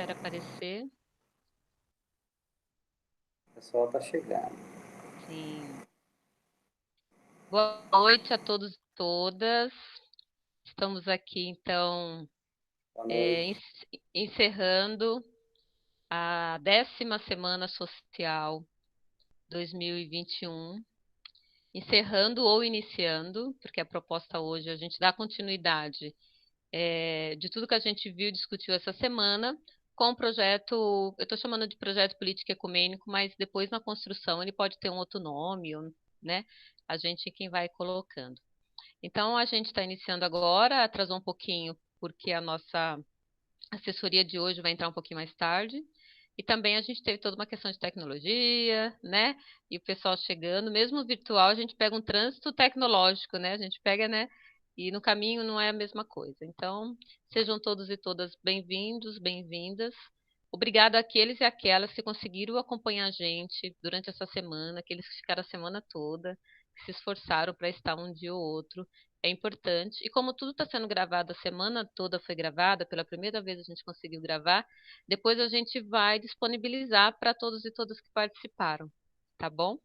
espera aparecer. O pessoal tá chegando. Sim. Boa noite a todos e todas. Estamos aqui, então, Boa é, noite. en- encerrando a 10ª Semana Social 2021. Encerrando ou iniciando, porque a proposta hoje é a gente dar continuidade de tudo que a gente viu e discutiu essa semana com o projeto, eu estou chamando de projeto político ecumênico, mas depois na construção ele pode ter um outro nome, né? A gente é quem vai colocando. Então a gente está iniciando agora, atrasou um pouquinho, porque a nossa assessoria de hoje vai entrar um pouquinho mais tarde. E também a gente teve toda uma questão de tecnologia, né? E o pessoal chegando, mesmo virtual, a gente pega um trânsito tecnológico, né? A gente pega, né? E no caminho não é a mesma coisa. Então, sejam todos e todas bem-vindos, bem-vindas. Obrigada àqueles e aquelas que conseguiram acompanhar a gente durante essa semana, aqueles que ficaram a semana toda, que se esforçaram para estar um dia ou outro. É importante. E como tudo está sendo gravado, a semana toda foi gravada, pela primeira vez a gente conseguiu gravar, depois a gente vai disponibilizar para todos e todas que participaram, tá bom?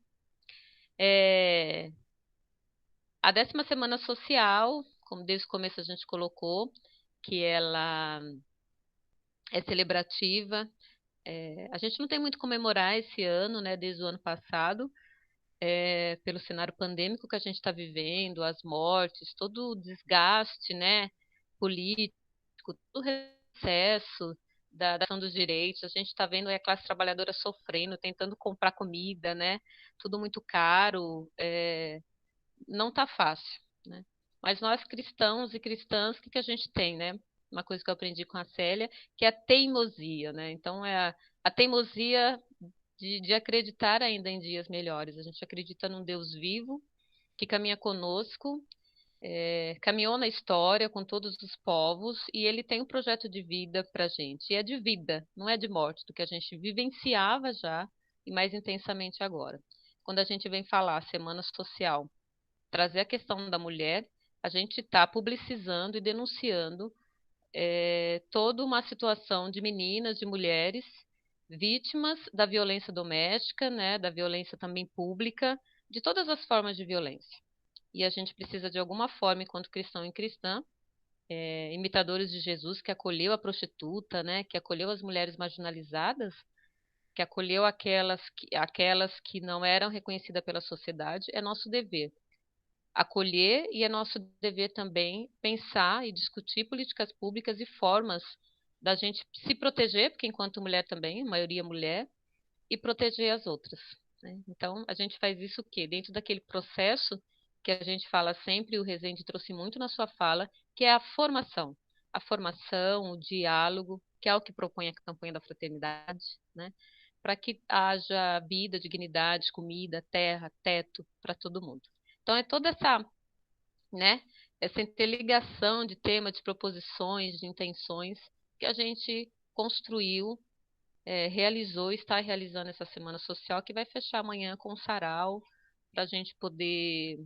É, A 10ª Semana Social, como desde o começo a gente colocou, que ela é celebrativa. A gente não tem muito comemorar esse ano, né, desde o ano passado, pelo cenário pandêmico que a gente está vivendo, as mortes, todo o desgaste, né, político, todo o recesso da ação dos direitos. A gente está vendo aí a classe trabalhadora sofrendo, tentando comprar comida, né, tudo muito caro, não está fácil, né? Mas nós cristãos e cristãs, o que que a gente tem, né? Uma coisa que eu aprendi com a Célia, que é a teimosia, né? Então é a teimosia de acreditar ainda em dias melhores. A gente acredita num Deus vivo que caminha conosco, caminhou na história com todos os povos e ele tem um projeto de vida para a gente. E é de vida, não é de morte, do que a gente vivenciava já e mais intensamente agora. Quando a gente vem falar Semana Social, trazer a questão da mulher, a gente está publicizando e denunciando toda uma situação de meninas, de mulheres vítimas da violência doméstica, né, da violência também pública, de todas as formas de violência. E a gente precisa, de alguma forma, enquanto cristão e cristã, imitadores de Jesus, que acolheu a prostituta, né, que acolheu as mulheres marginalizadas, que acolheu aquelas que não eram reconhecidas pela sociedade, é nosso dever acolher e é nosso dever também pensar e discutir políticas públicas e formas da gente se proteger, porque enquanto mulher também, a maioria é mulher, e proteger as outras, né? Então, a gente faz isso o quê? Dentro daquele processo que a gente fala sempre, o Rezende trouxe muito na sua fala, que é a formação. A formação, o diálogo, que é o que propõe a campanha da fraternidade, né? Para que haja vida, dignidade, comida, terra, teto para todo mundo. Então, é toda essa, né, essa interligação de temas, de proposições, de intenções que a gente construiu, realizou e está realizando essa semana social, que vai fechar amanhã com um sarau, para a gente poder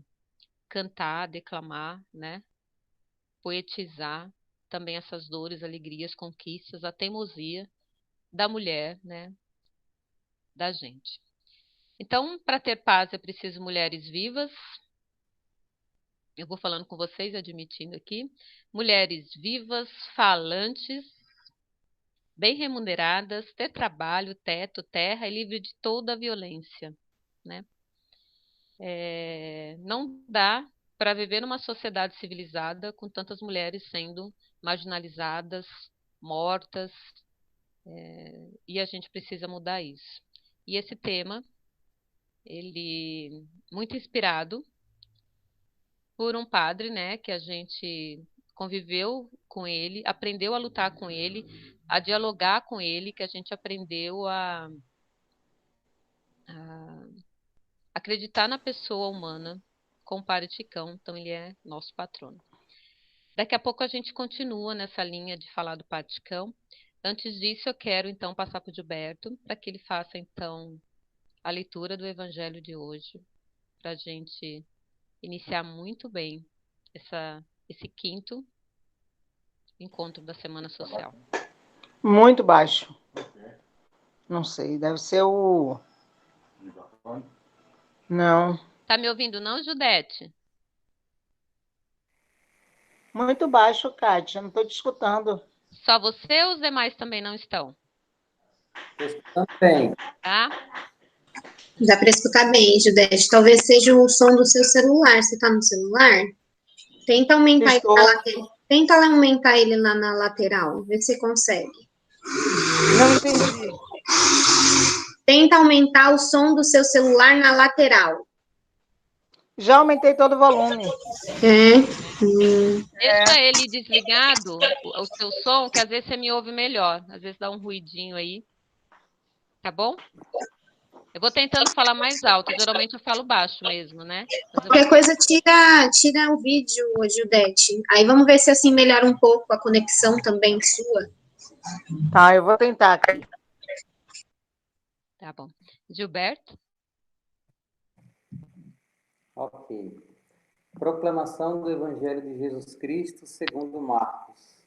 cantar, declamar, né? Poetizar também essas dores, alegrias, conquistas, a teimosia da mulher, né? Da gente. Então, para ter paz é preciso mulheres vivas. Eu vou falando com vocês, admitindo aqui. Mulheres vivas, falantes, bem remuneradas, ter trabalho, teto, terra e livre de toda a violência, né? Não dá para viver numa sociedade civilizada com tantas mulheres sendo marginalizadas, mortas, e a gente precisa mudar isso. E esse tema, ele muito inspirado por um padre, né, que a gente conviveu com ele, aprendeu a lutar com ele, a dialogar com ele, que a gente aprendeu a acreditar na pessoa humana com o Padre Chicão, então ele é nosso patrono. Daqui a pouco a gente continua nessa linha de falar do Padre Chicão. Antes disso, eu quero então passar para o Gilberto, para que ele faça então a leitura do Evangelho de hoje, para a gente iniciar muito bem esse quinto encontro da Semana Social. Muito baixo. Não sei, deve ser o... Não. Tá me ouvindo, não, Judete? Muito baixo, Kátia. Não estou te escutando. Só você ou os demais também não estão? Estou escutando bem. Tá? Dá para escutar bem, Judete. Talvez seja o som do seu celular. Você está no celular? Tenta aumentar ele Estou. na lateral. Tenta aumentar ele lá na lateral. Vê se você consegue. Não entendi. Tenta aumentar o som do seu celular na lateral. Já aumentei todo o volume. Deixa ele desligado, o seu som, que às vezes você me ouve melhor. Às vezes dá um ruidinho aí. Tá bom? Eu vou tentando falar mais alto. Geralmente eu falo baixo mesmo, né? Qualquer coisa, tira o vídeo, Judete. Aí vamos ver se assim melhora um pouco a conexão também sua. Tá, eu vou tentar. Tá bom. Gilberto? Ok. Proclamação do Evangelho de Jesus Cristo segundo Marcos.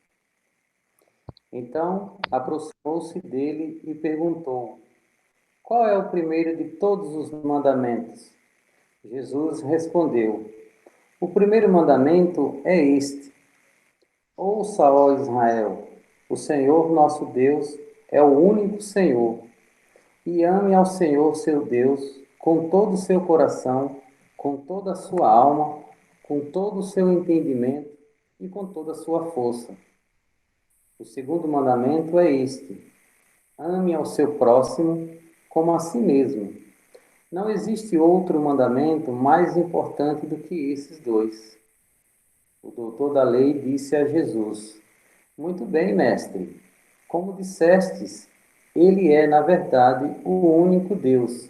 Então, aproximou-se dele e perguntou: Qual é o primeiro de todos os mandamentos? Jesus respondeu: O primeiro mandamento é este: Ouça, ó Israel, o Senhor nosso Deus é o único Senhor. E ame ao Senhor seu Deus com todo o seu coração, com toda a sua alma, com todo o seu entendimento e com toda a sua força. O segundo mandamento é este: ame ao seu próximo como a si mesmo. Não existe outro mandamento mais importante do que esses dois. O doutor da lei disse a Jesus: Muito bem, mestre. Como dissestes, ele é, na verdade, o único Deus,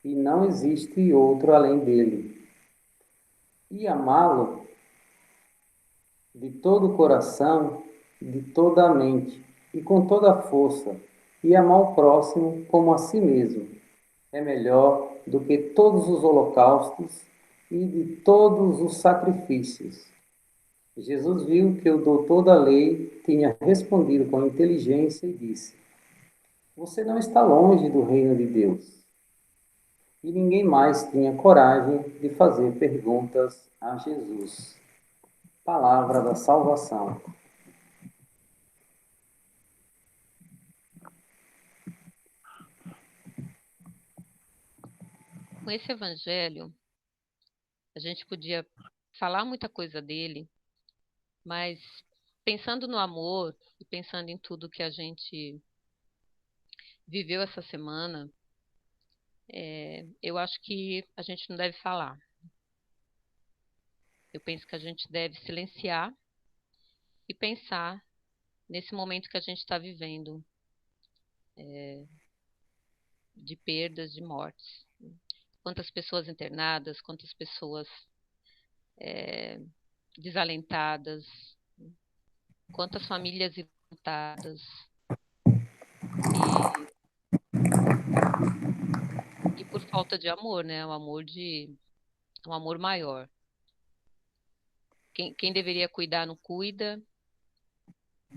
e não existe outro além dele. E amá-lo de todo o coração, de toda a mente e com toda a força, e amar o próximo como a si mesmo. É melhor do que todos os holocaustos e de todos os sacrifícios. Jesus viu que o doutor da lei tinha respondido com inteligência e disse: Você não está longe do reino de Deus. E ninguém mais tinha coragem de fazer perguntas a Jesus. Palavra da salvação. Com esse evangelho, a gente podia falar muita coisa dele, mas pensando no amor e pensando em tudo que a gente viveu essa semana, eu acho que a gente não deve falar. Eu penso que a gente deve silenciar e pensar nesse momento que a gente está vivendo, de perdas, de mortes. Quantas pessoas internadas, quantas pessoas desalentadas, quantas famílias enlutadas. E por falta de amor, né? Um amor maior. Quem deveria cuidar não cuida,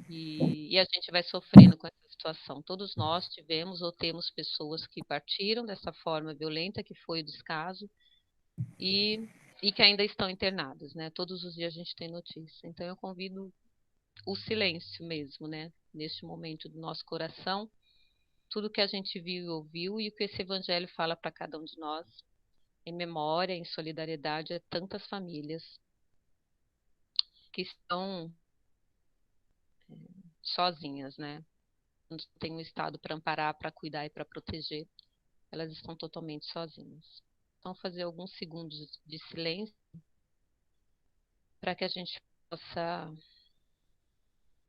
e a gente vai sofrendo com essa situação. Todos nós tivemos ou temos pessoas que partiram dessa forma violenta que foi o descaso e que ainda estão internados, né? Todos os dias a gente tem notícia. Então eu convido o silêncio mesmo, né? Neste momento do nosso coração, tudo que a gente viu e ouviu e o que esse evangelho fala para cada um de nós, em memória, em solidariedade a tantas famílias que estão sozinhas, né? Não tem um Estado para amparar, para cuidar e para proteger. Elas estão totalmente sozinhas. Então, fazer alguns segundos de silêncio para que a gente possa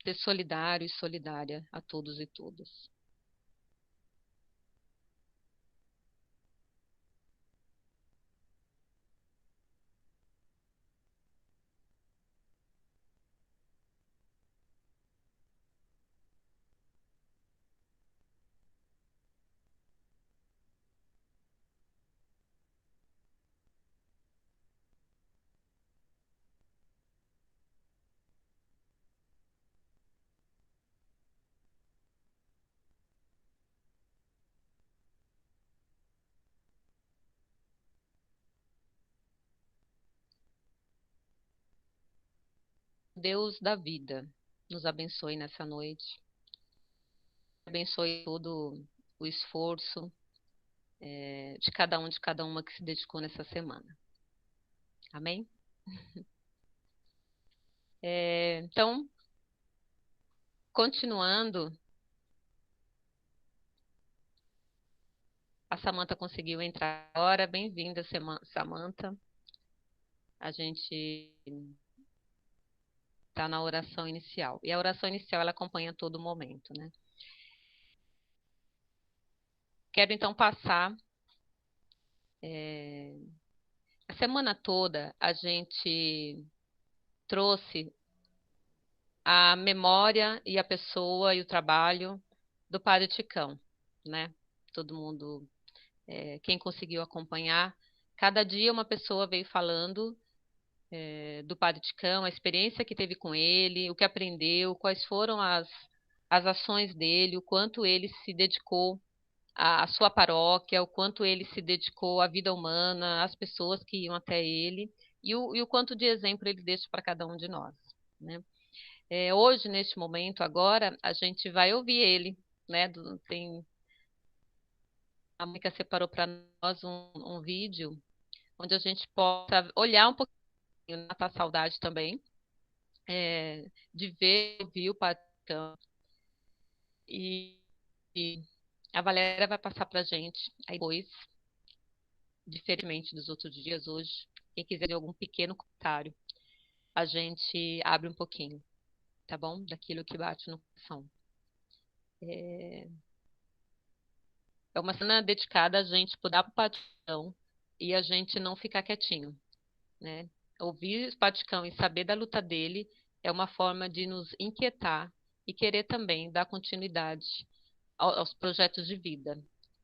ser solidário e solidária a todos e todas. Deus da vida nos abençoe nessa noite, abençoe todo o esforço de cada uma que se dedicou nessa semana. Amém? Então, continuando, a Samantha conseguiu entrar agora. Bem-vinda, Samantha. A gente está na oração inicial. E a oração inicial, ela acompanha todo momento, né? Quero, então, passar... A semana toda, a gente trouxe a memória e a pessoa e o trabalho do Padre Ticão, né? Todo mundo, quem conseguiu acompanhar, cada dia uma pessoa veio falando do Padre Ticão, a experiência que teve com ele, o que aprendeu, quais foram as ações dele, o quanto ele se dedicou à sua paróquia, o quanto ele se dedicou à vida humana, às pessoas que iam até ele, e o quanto de exemplo ele deixa para cada um de nós, né? Hoje, neste momento, agora, a gente vai ouvir ele, né? A Mônica separou para nós um vídeo onde a gente possa olhar um pouquinho, matar a saudade também, de ver, ouvir o Patrão. E a Valéria vai passar para a gente aí depois, diferentemente dos outros dias hoje. Quem quiser algum pequeno comentário, a gente abre um pouquinho, tá bom? Daquilo que bate no coração. É uma cena dedicada a gente poder dar para o Paticão e a gente não ficar quietinho, né? Ouvir o Paticão e saber da luta dele é uma forma de nos inquietar e querer também dar continuidade aos projetos de vida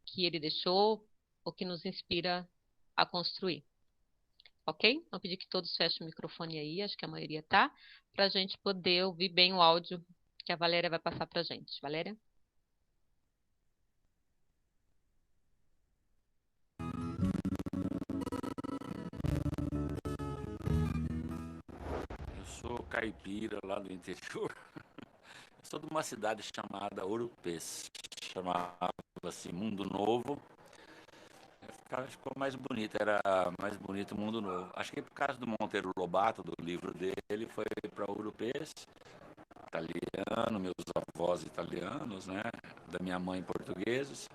que ele deixou ou que nos inspira a construir. Ok? Vou pedir que todos fechem o microfone aí, acho que a maioria tá, para a gente poder ouvir bem o áudio que a Valéria vai passar para a gente. Valéria? Eu sou caipira lá do interior. Eu sou de uma cidade chamada Urupês. Chamava-se Mundo Novo. Ficou mais bonito, era mais bonito Mundo Novo. Acho que por causa do Monteiro Lobato, do livro dele, foi para Urupês, italiano, meus avós italianos, né? Da minha mãe portugueses.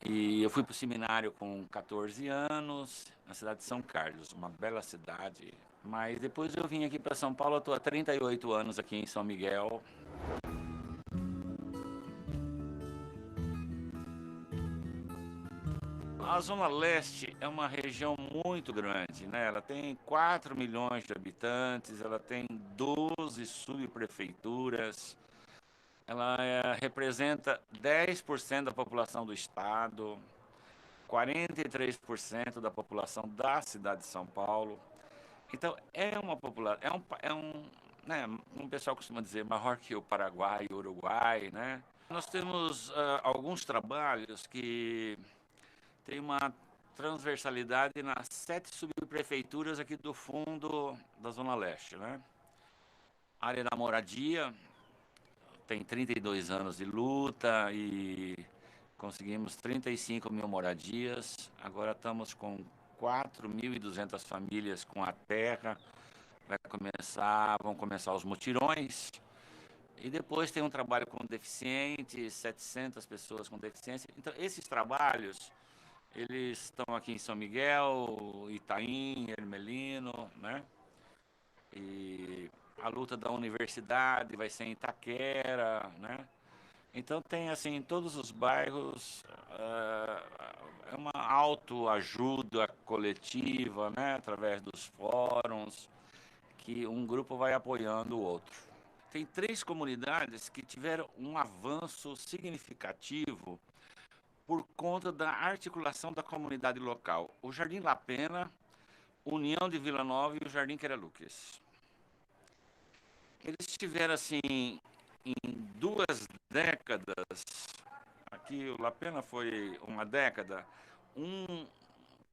E eu fui para o seminário com 14 anos, na cidade de São Carlos, uma bela cidade. Mas depois eu vim aqui para São Paulo, eu estou há 38 anos aqui em São Miguel. A Zona Leste é uma região muito grande, né? Ela tem 4 milhões de habitantes, ela tem 12 subprefeituras, ela representa 10% da população do estado, 43% da população da cidade de São Paulo. Então, é uma população, né, um pessoal costuma dizer maior que o Paraguai e o Uruguai, né? Nós temos alguns trabalhos que têm uma transversalidade nas 7 subprefeituras aqui do fundo da Zona Leste, né? A área da moradia tem 32 anos de luta e conseguimos 35 mil moradias. Agora estamos com 4.200 famílias com a terra. Vão começar os mutirões. E depois tem um trabalho com deficientes, 700 pessoas com deficiência. Então, esses trabalhos, eles estão aqui em São Miguel, Itaim, Ermelino, né? E a luta da universidade vai ser em Itaquera, né? Então tem assim, em todos os bairros, é uma autoajuda coletiva, né? Através dos fóruns, que um grupo vai apoiando o outro. Tem 3 comunidades que tiveram um avanço significativo por conta da articulação da comunidade local. O Jardim La Pena, União de Vila Nova e o Jardim Queraluques. Eles tiveram, assim, em 2 décadas, aqui o La Pena foi uma década,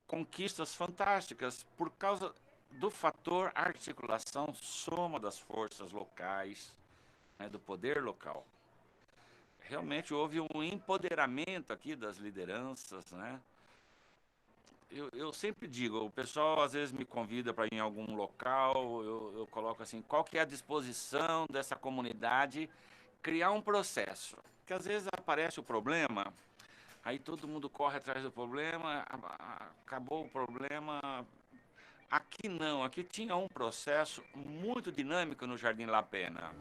conquistas fantásticas por causa do fator articulação, soma das forças locais, né, do poder local. Realmente houve um empoderamento aqui das lideranças, né? Eu sempre digo, o pessoal às vezes me convida para ir em algum local, eu coloco assim, qual que é a disposição dessa comunidade criar um processo? Porque às vezes aparece o problema, aí todo mundo corre atrás do problema, acabou o problema. Aqui não, aqui tinha um processo muito dinâmico no Jardim La Pena.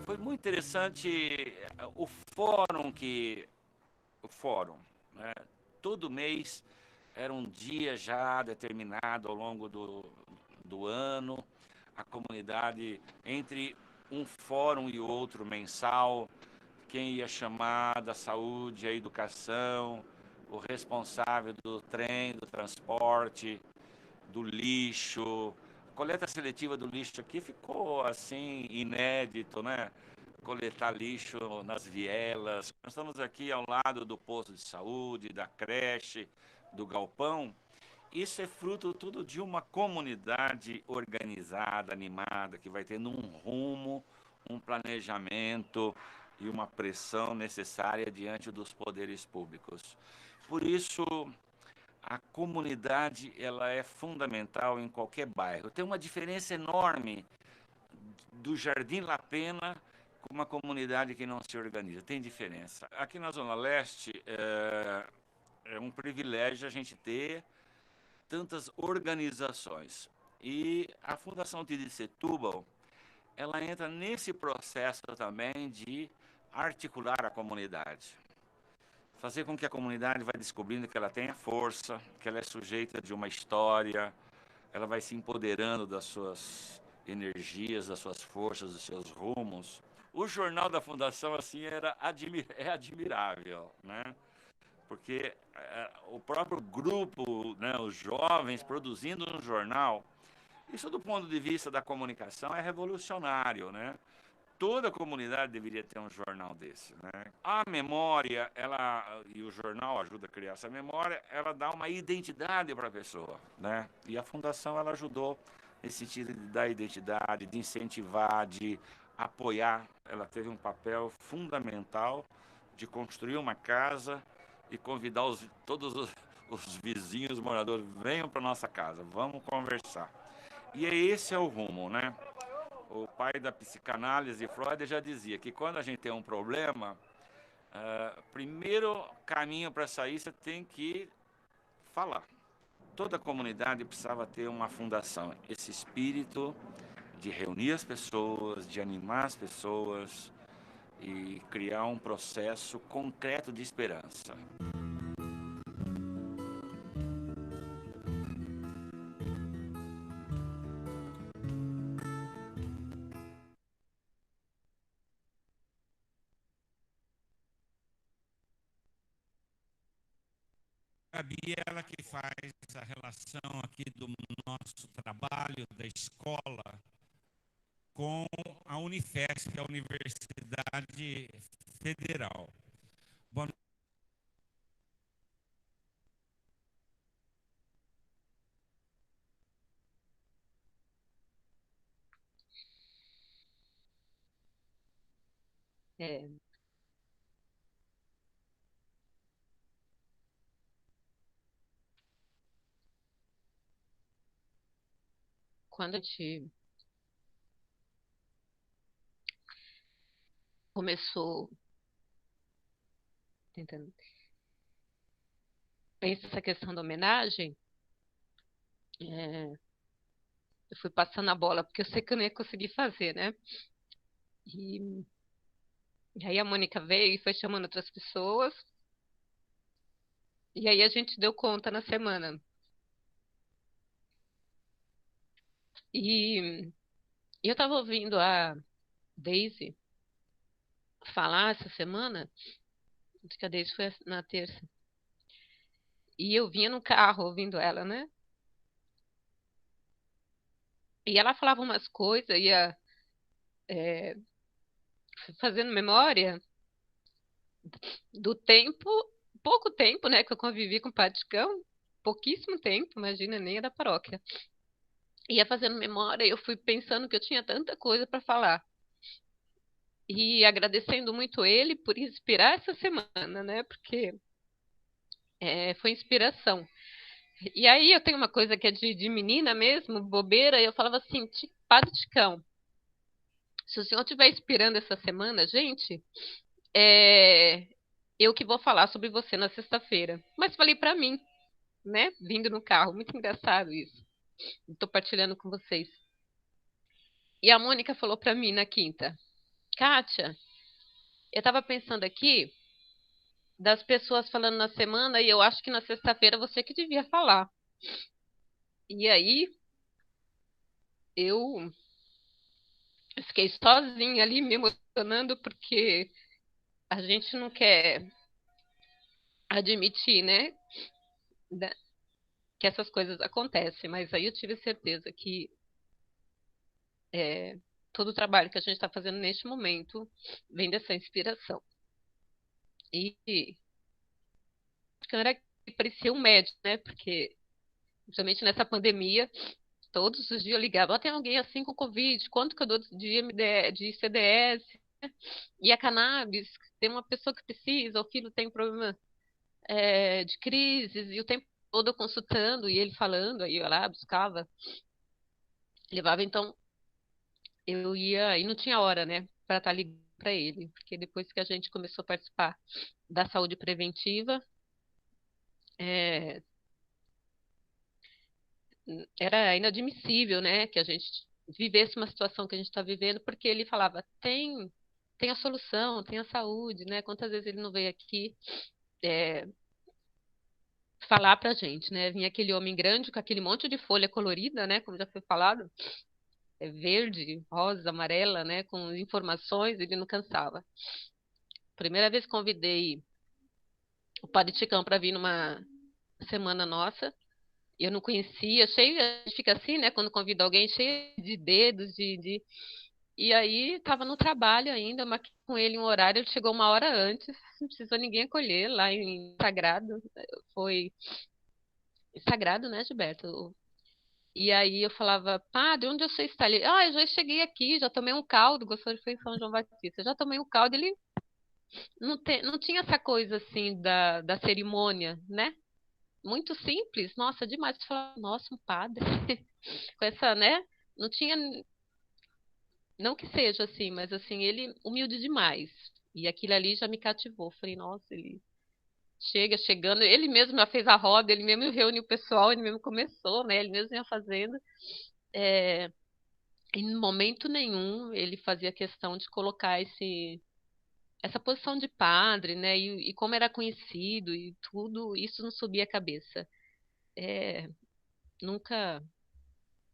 Foi muito interessante o fórum, né? Todo mês era um dia já determinado ao longo do ano, a comunidade entre um fórum e outro mensal, quem ia chamar da saúde, a educação, o responsável do trem, do transporte, do lixo. A coleta seletiva do lixo aqui ficou assim inédito, né? Coletar lixo nas vielas. Nós estamos aqui ao lado do posto de saúde, da creche, do galpão. Isso é fruto tudo de uma comunidade organizada, animada, que vai tendo um rumo, um planejamento e uma pressão necessária diante dos poderes públicos. Por isso, a comunidade ela é fundamental em qualquer bairro. Tem uma diferença enorme do Jardim La Pena com uma comunidade que não se organiza. Tem diferença. Aqui na Zona Leste é um privilégio a gente ter tantas organizações. E a Fundação Tide Setúbal, ela entra nesse processo também de articular a comunidade. Fazer com que a comunidade vá descobrindo que ela tem a força, que ela é sujeita de uma história, ela vai se empoderando das suas energias, das suas forças, dos seus rumos. O jornal da Fundação, assim, é admirável, né? Porque o próprio grupo, né, os jovens produzindo um jornal, isso do ponto de vista da comunicação é revolucionário, né? Toda a comunidade deveria ter um jornal desse, né? A memória, e o jornal ajuda a criar essa memória, ela dá uma identidade para a pessoa, né? E a Fundação, ela ajudou nesse sentido de dar identidade, de incentivar, de apoiar. Ela teve um papel fundamental de construir uma casa e convidar todos os vizinhos, moradores, venham para nossa casa, vamos conversar. E esse é o rumo, né? O pai da psicanálise, Freud, já dizia que quando a gente tem um problema, primeiro caminho para sair, você tem que falar. Toda a comunidade precisava ter uma fundação, esse espírito de reunir as pessoas, de animar as pessoas e criar um processo concreto de esperança. A Bia, ela que faz a relação aqui do nosso trabalho, da escola, com a Unifesp, a Universidade Federal. Boa noite. É, quando a gente começou tentando pensar essa questão da homenagem, é, eu fui passando a bola, porque eu sei que eu não ia conseguir fazer, né? E, e aí a Mônica veio e foi chamando outras pessoas, e aí a gente deu conta na semana. E eu estava ouvindo a Daisy falar essa semana, acho que a Daisy foi na terça, e eu vinha no carro ouvindo ela, né? E ela falava umas coisas, ia fazendo memória do tempo pouco tempo, né, que eu convivi com o Padre Chicão, pouquíssimo tempo, imagina, nem é da paróquia. Ia fazendo memória e eu fui pensando que eu tinha tanta coisa para falar. E agradecendo muito ele por inspirar essa semana, né? Porque foi inspiração. E aí eu tenho uma coisa que é de menina mesmo, bobeira, e eu falava assim, Padre Chicão, se o senhor estiver inspirando essa semana, gente, é, eu que vou falar sobre você na sexta-feira. Mas falei para mim, né? Vindo no carro, muito engraçado isso. Estou partilhando com vocês. E a Mônica falou para mim na quinta, Kátia, eu estava pensando aqui das pessoas falando na semana e eu acho que na sexta-feira você que devia falar. E aí eu fiquei sozinha ali me emocionando porque a gente não quer admitir, né, que essas coisas acontecem, mas aí eu tive certeza que é, todo o trabalho que a gente está fazendo neste momento vem dessa inspiração. E era que parecia um médico, né, porque principalmente nessa pandemia, todos os dias eu ligava, tem alguém assim com Covid, quanto que eu dou de CDS? E a cannabis, tem uma pessoa que precisa, o filho tem problema de crises, e o tempo todo eu consultando, e ele falando, aí eu ia lá, buscava, levava, então eu ia, e não tinha hora, né, para estar ligando para ele, porque depois que a gente começou a participar da saúde preventiva, é, era inadmissível, né, que a gente vivesse uma situação que a gente está vivendo, porque ele falava, tem a solução, tem a saúde, né? Quantas vezes ele não veio aqui é, falar pra gente, né? Vinha aquele homem grande com aquele monte de folha colorida, né? Como já foi falado, verde, rosa, amarela, né? Com informações, ele não cansava. Primeira vez que convidei o Padre Chicão para vir numa semana nossa, eu não conhecia, cheio, a gente fica assim, né? Quando convida alguém, cheio de dedos, E aí estava no trabalho ainda, marquei com ele um horário, ele chegou uma hora antes, não precisou ninguém acolher lá em Sagrado, foi Sagrado, né, Gilberto? E aí eu falava, padre, onde você está ali? Ah, eu já cheguei aqui, já tomei um caldo, gostou de foi em São João Batista, já tomei um caldo, ele não tinha essa coisa assim da cerimônia, né? Muito simples, nossa, demais. Você fala, nossa, um padre, com essa, né? Não tinha, não que seja assim, mas assim, ele humilde demais. E aquilo ali já me cativou. Falei, nossa, ele chegando, ele mesmo já fez a roda, ele mesmo reuniu o pessoal, ele mesmo começou, né? Ele mesmo ia fazendo. É, em momento nenhum ele fazia questão de colocar essa posição de padre, né? E como era conhecido e tudo, isso não subia a cabeça. É, nunca.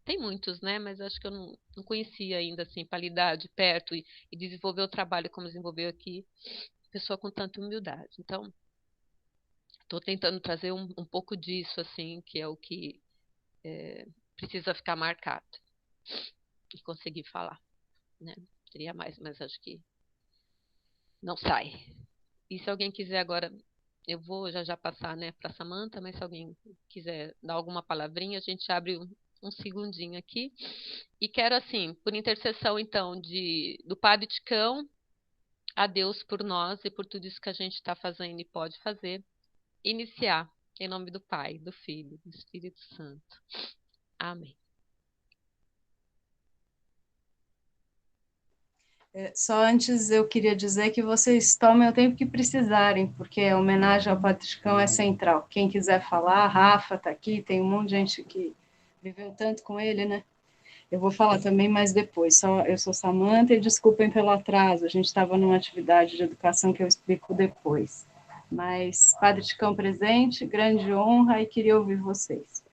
Tem muitos, né? Mas acho que eu não conhecia ainda, assim, para lidar de perto e desenvolver o trabalho como desenvolveu aqui, pessoa com tanta humildade. Então, estou tentando trazer um pouco disso, assim, que é o que precisa ficar marcado e conseguir falar, né? Teria mais, mas acho que não sai. E se alguém quiser agora, eu vou já passar, né, para Samanta, mas se alguém quiser dar alguma palavrinha, a gente abre um segundinho aqui. E quero, assim, por intercessão, então, do Padre Ticão, a Deus por nós e por tudo isso que a gente está fazendo e pode fazer, iniciar em nome do Pai, do Filho, do Espírito Santo. Amém. Só antes eu queria dizer que vocês tomem o tempo que precisarem, porque a homenagem ao Padre Chicão é central. Quem quiser falar, a Rafa está aqui, tem um monte de gente que viveu tanto com ele, né? Eu vou falar também mais depois. Eu sou Samanta e desculpem pelo atraso, a gente estava numa atividade de educação que eu explico depois. Mas Padre Chicão presente, grande honra e queria ouvir vocês.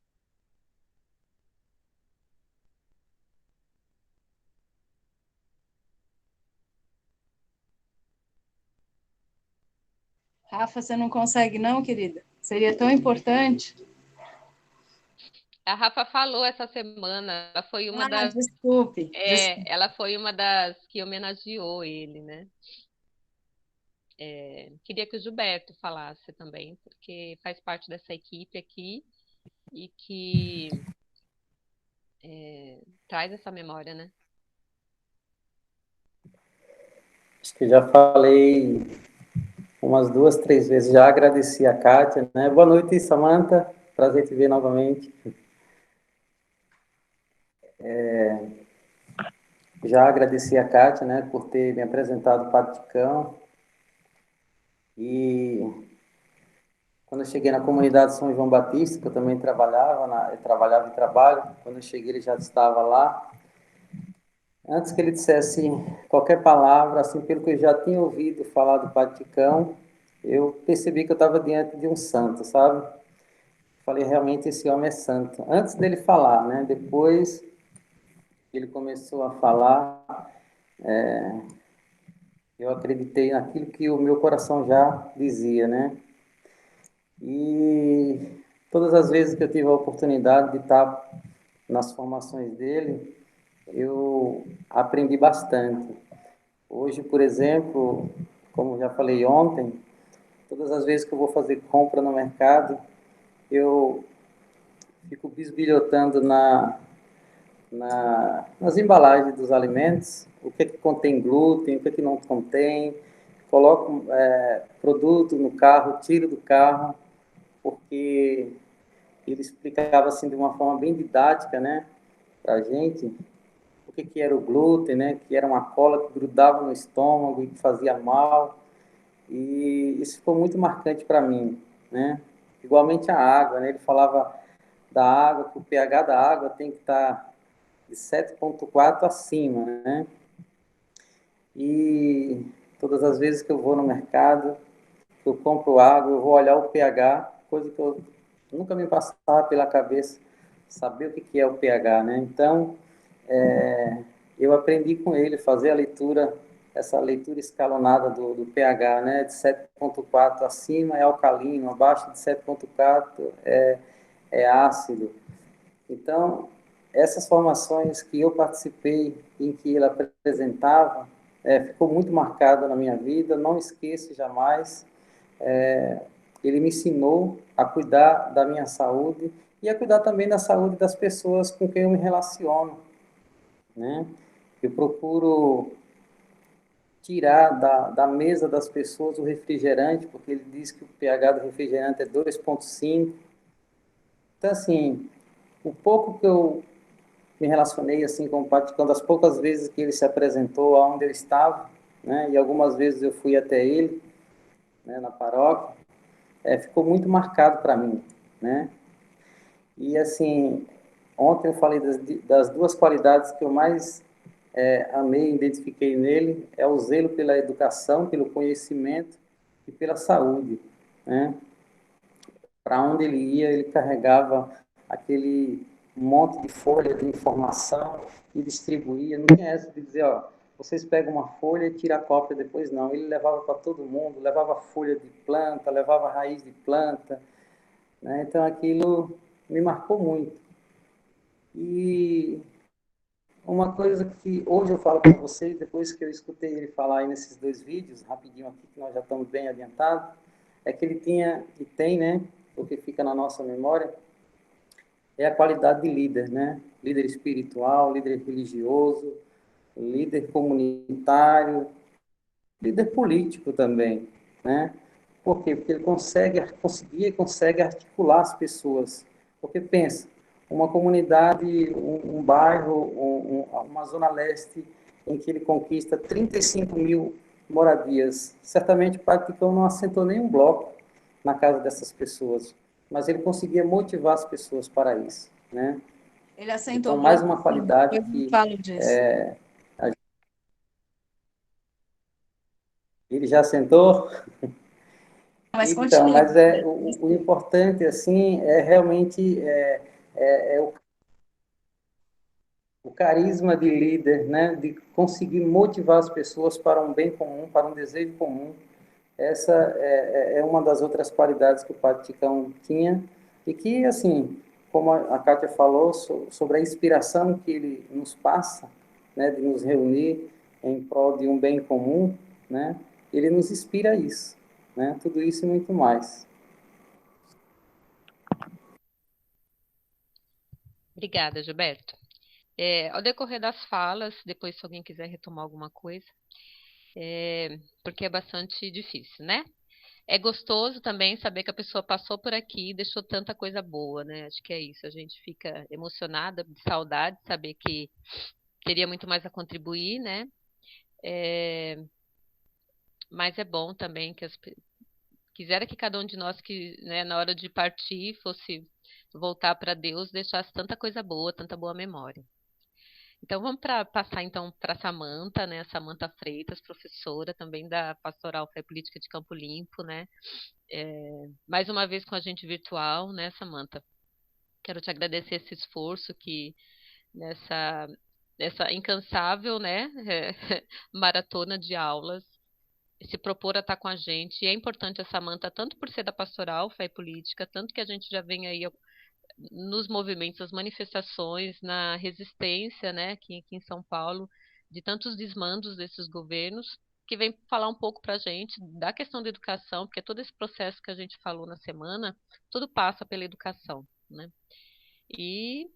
Rafa, você não consegue não, querida? Seria tão importante. A Rafa falou essa semana, ela foi uma das. Desculpe. Ela foi uma das que homenageou ele, né? Queria que o Gilberto falasse também, porque faz parte dessa equipe aqui e que traz essa memória, né? Acho que já falei umas 2, 3 vezes, já agradeci a Kátia, né? Boa noite, Samantha, prazer te ver novamente. Já agradeci a Kátia, né, por ter me apresentado o Padre Ticão. E quando eu cheguei na comunidade São João Batista, que eu também trabalhava, eu trabalhava e trabalho, quando eu cheguei ele já estava lá. Antes que ele dissesse qualquer palavra, assim, pelo que eu já tinha ouvido falar do Padre Ticão, eu percebi que eu estava diante de um santo, sabe? Falei, realmente esse homem é santo. Antes dele falar, né? Depois ele começou a falar, eu acreditei naquilo que o meu coração já dizia, né? E todas as vezes que eu tive a oportunidade de estar nas formações dele, eu aprendi bastante. Hoje, por exemplo, como já falei ontem, todas as vezes que eu vou fazer compra no mercado, eu fico bisbilhotando nas embalagens dos alimentos, o que contém glúten, o que não contém, coloco produto no carro, tiro do carro, porque ele explicava assim de uma forma bem didática, né, para a gente, o que era o glúten, né, que era uma cola que grudava no estômago e que fazia mal, e isso ficou muito marcante para mim, né. Igualmente a água, né, ele falava da água, que o pH da água tem que estar de 7,4 acima, né? E todas as vezes que eu vou no mercado, que eu compro água, eu vou olhar o pH, coisa que eu nunca me passava pela cabeça, saber o que é o pH, né? Então, eu aprendi com ele fazer a leitura, essa leitura escalonada do pH, né? De 7,4 acima é alcalino, abaixo de 7,4 é ácido. Então, essas formações que eu participei, em que ele apresentava, ficou muito marcada na minha vida, não esqueço jamais. Ele me ensinou a cuidar da minha saúde e a cuidar também da saúde das pessoas com quem eu me relaciono, né? Eu procuro tirar da mesa das pessoas o refrigerante, porque ele diz que o pH do refrigerante é 2,5. Então, assim, o pouco que eu me relacionei assim com o Paticão, das poucas vezes que ele se apresentou aonde eu estava, né? E algumas vezes eu fui até ele, né, na paróquia, ficou muito marcado para mim, né? E assim, ontem eu falei das duas qualidades que eu mais amei, identifiquei nele, é o zelo pela educação, pelo conhecimento e pela saúde, né? Para onde ele ia, ele carregava aquele monte de folha de informação e distribuía. Não tinha essa de dizer, ó, vocês pegam uma folha e tiram a cópia depois, não. Ele levava para todo mundo, levava folha de planta, levava raiz de planta, né? Então aquilo me marcou muito. E uma coisa que hoje eu falo para vocês, depois que eu escutei ele falar aí nesses 2 vídeos, rapidinho aqui, que nós já estamos bem adiantados, é que ele tinha, e tem, né, porque fica na nossa memória, é a qualidade de líder, né? Líder espiritual, líder religioso, líder comunitário, líder político também, né? Por quê? Porque ele consegue articular as pessoas. Porque pensa, uma comunidade, um bairro, uma zona leste, em que ele conquista 35 mil moradias. Certamente o Padre Ticão não assentou nenhum bloco na casa dessas pessoas, mas ele conseguia motivar as pessoas para isso, né? Ele assentou Então, o mais bloco, uma sim, qualidade eu que falo disso. ele já assentou. Mas Então, continua. mas o importante, assim, é realmente o carisma de líder, né? De conseguir motivar as pessoas para um bem comum, para um desejo comum. Essa é uma das outras qualidades que o Padre Ticão tinha e que, assim, como a Kátia falou, sobre a inspiração que ele nos passa, né? De nos reunir em prol de um bem comum, né? ele nos inspira a isso, né? Tudo isso e muito mais. Obrigada, Gilberto. Ao decorrer das falas, depois se alguém quiser retomar alguma coisa, porque é bastante difícil, né? É gostoso também saber que a pessoa passou por aqui e deixou tanta coisa boa, né? Acho que é isso. A gente fica emocionada, de saudade, de saber que teria muito mais a contribuir, né? É, mas é bom também que quisera que cada um de nós que, né, na hora de partir, fosse voltar para Deus, deixasse tanta coisa boa, tanta boa memória. Então vamos passar então para Samanta, né? Samanta Freitas, professora também da Pastoral Fé e Política de Campo Limpo, né? Mais uma vez com a gente virtual, né, Samanta? Quero te agradecer esse esforço que nessa essa incansável, né, maratona de aulas, se propor a estar com a gente. E é importante a Samanta, tanto por ser da Pastoral Fé e Política, tanto que a gente já vem aí nos movimentos, as manifestações, na resistência, né, aqui em São Paulo, de tantos desmandos desses governos, que vem falar um pouco para a gente da questão da educação, porque todo esse processo que a gente falou na semana, tudo passa pela educação, né? E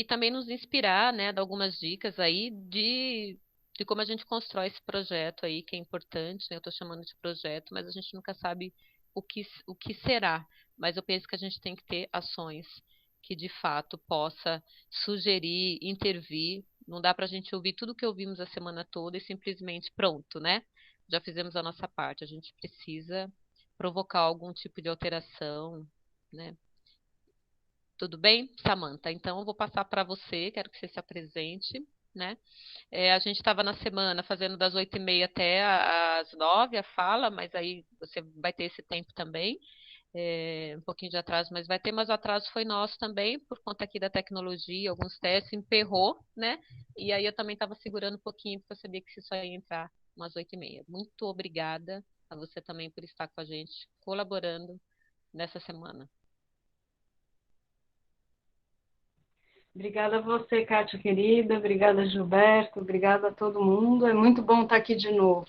também nos inspirar, né, dar algumas dicas aí de como a gente constrói esse projeto aí, que é importante, né? Eu estou chamando de projeto, mas a gente nunca sabe o que será. Mas eu penso que a gente tem que ter ações que de fato possa sugerir, intervir. Não dá para a gente ouvir tudo o que ouvimos a semana toda e simplesmente pronto, né? Já fizemos a nossa parte. A gente precisa provocar algum tipo de alteração, né? Tudo bem, Samanta? Então, eu vou passar para você, quero que você se apresente, né? A gente estava na semana fazendo das 8h30 até às 9 a fala, mas aí você vai ter esse tempo também, um pouquinho de atraso, mas vai ter, mas o atraso foi nosso também, por conta aqui da tecnologia, alguns testes, emperrou, né? E aí eu também estava segurando um pouquinho, porque eu sabia que você só ia entrar umas 8h30. Muito obrigada a você também por estar com a gente, colaborando nessa semana. Obrigada a você, Kátia querida, obrigada, Gilberto, obrigada a todo mundo. É muito bom estar aqui de novo.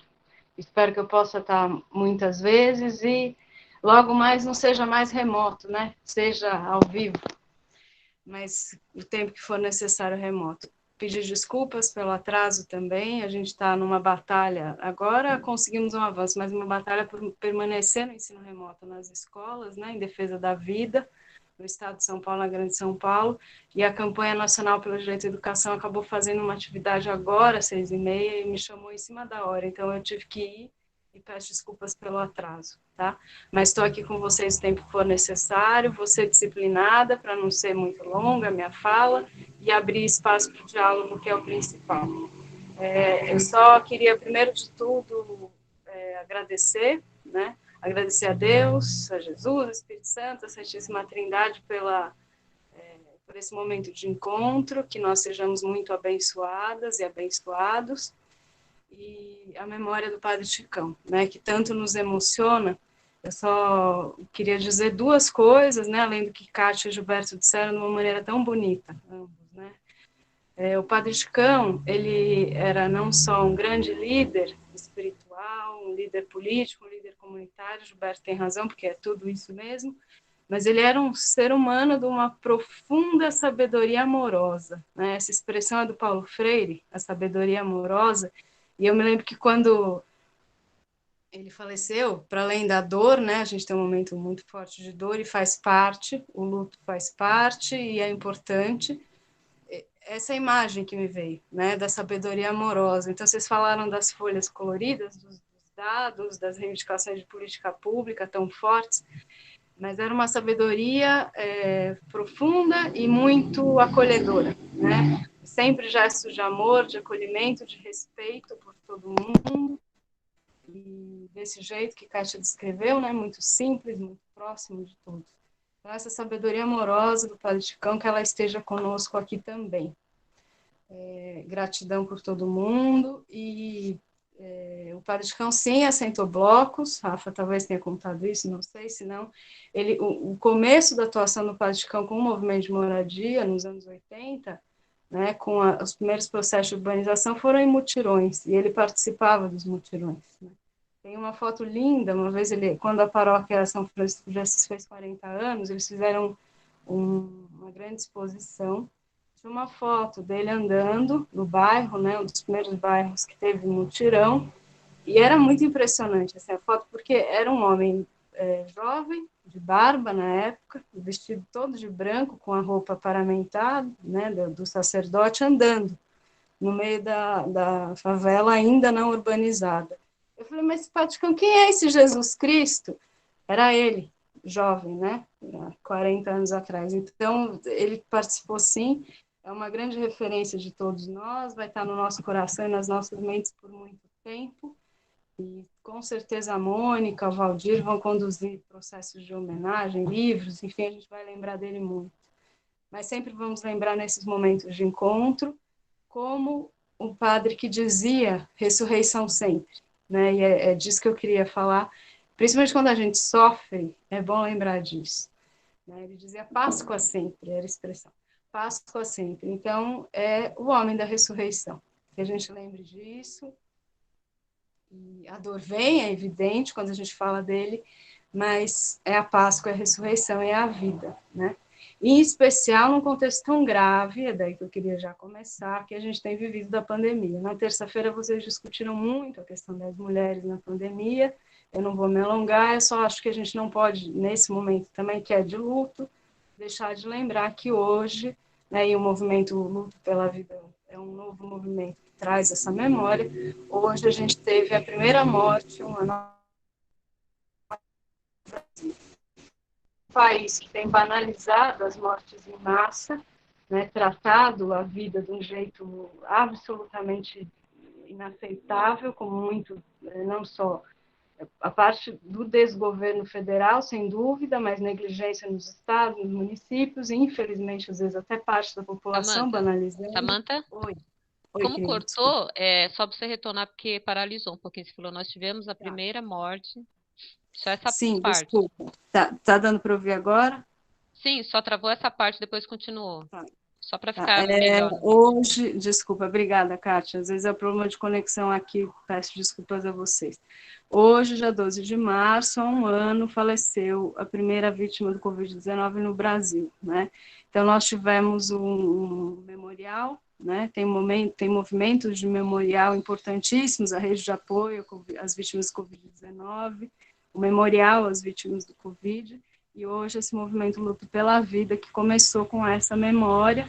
Espero que eu possa estar muitas vezes e logo mais não seja mais remoto, né? Seja ao vivo, mas o tempo que for necessário remoto. Pedir desculpas pelo atraso também, a gente está numa batalha, agora conseguimos um avanço, mas uma batalha por permanecer no ensino remoto nas escolas, né, em defesa da vida, no estado de São Paulo, na Grande São Paulo, e a campanha nacional pelo direito à educação acabou fazendo uma atividade agora, 6h30, e me chamou em cima da hora, então eu tive que ir e peço desculpas pelo atraso, tá? Mas estou aqui com vocês o tempo que for necessário, vou ser disciplinada para não ser muito longa a minha fala e abrir espaço para o diálogo, que é o principal. Eu só queria, primeiro de tudo, agradecer, né? Agradecer a Deus, a Jesus, ao Espírito Santo, a Santíssima Trindade por esse momento de encontro, que nós sejamos muito abençoadas e abençoados, e a memória do Padre Chicão, né, que tanto nos emociona. Eu só queria dizer duas coisas, né, além do que Kátia e Gilberto disseram de uma maneira tão bonita, ambos, né. O Padre Chicão, ele era não só um grande líder espiritual, um líder político, um líder comunitário, Gilberto tem razão, porque é tudo isso mesmo, mas ele era um ser humano de uma profunda sabedoria amorosa, né? Essa expressão é do Paulo Freire, a sabedoria amorosa, e eu me lembro que quando ele faleceu, para além da dor, né, a gente tem um momento muito forte de dor e faz parte, o luto faz parte e é importante, essa imagem que me veio, né, da sabedoria amorosa. Então, vocês falaram das folhas coloridas, dos dados, das reivindicações de política pública tão fortes, mas era uma sabedoria profunda e muito acolhedora, né? Sempre gestos de amor, de acolhimento, de respeito por todo mundo, e desse jeito que Kátia descreveu, né? Muito simples, muito próximo de todos. Então, essa sabedoria amorosa do Padre Chicão, que ela esteja conosco aqui também. Gratidão por todo mundo, e o Padre Chicão sim assentou blocos, Rafa talvez tenha contado isso, não sei, se não, o começo da atuação do Padre Chicão com o movimento de moradia, nos anos 80, né, com os primeiros processos de urbanização, foram em mutirões, e ele participava dos mutirões, né? Tem uma foto linda, uma vez quando a paróquia São Francisco de Assis fez 40 anos, eles fizeram uma grande exposição de uma foto dele andando no bairro, né, um dos primeiros bairros que teve mutirão, e era muito impressionante essa foto, porque era um homem jovem, de barba na época, vestido todo de branco, com a roupa paramentada, né, do sacerdote, andando no meio da favela ainda não urbanizada. Eu falei, mas Paticão, quem é esse Jesus Cristo? Era ele, jovem, né? 40 anos atrás. Então, ele participou sim, é uma grande referência de todos nós, vai estar no nosso coração e nas nossas mentes por muito tempo. E com certeza a Mônica, o Valdir vão conduzir processos de homenagem, livros, enfim, a gente vai lembrar dele muito. Mas sempre vamos lembrar nesses momentos de encontro, como o padre que dizia ressurreição sempre, né? E é disso que eu queria falar, principalmente quando a gente sofre, é bom lembrar disso, né? Ele dizia Páscoa sempre, era a expressão, Páscoa sempre. Então, é o homem da ressurreição, que a gente lembre disso. E a dor vem, é evidente quando a gente fala dele, mas é a Páscoa, é a ressurreição, é a vida, né? Em especial num contexto tão grave, é daí que eu queria já começar, que a gente tem vivido da pandemia. Na terça-feira vocês discutiram muito a questão das mulheres na pandemia, eu não vou me alongar, eu só acho que a gente não pode, nesse momento também que é de luto, deixar de lembrar que hoje, né, e o movimento Luto pela Vida é um novo movimento que traz essa memória, hoje a gente teve a primeira morte, um país que tem banalizado as mortes em massa, né, tratado a vida de um jeito absolutamente inaceitável, como muito, não só a parte do desgoverno federal, sem dúvida, mas negligência nos estados, nos municípios, e infelizmente, às vezes, até parte da população banalizando. Samantha? Oi, Como querida, cortou, só para você retornar, porque paralisou um pouquinho. Você falou, nós tivemos a primeira morte, só essa Sim, parte. desculpa. Tá dando para ouvir agora? Sim, só travou essa parte, depois continuou. Tá. Só para ficar melhor. Hoje, desculpa, obrigada, Kátia. Às vezes é problema de conexão aqui, peço desculpas a vocês. Hoje, dia 12 de março, há um ano, faleceu a primeira vítima do Covid-19 no Brasil, né? Então, nós tivemos um memorial, né? Tem movimentos de memorial importantíssimos, a rede de apoio às vítimas do Covid-19, o memorial às vítimas do Covid, e hoje esse movimento Luto pela Vida, que começou com essa memória,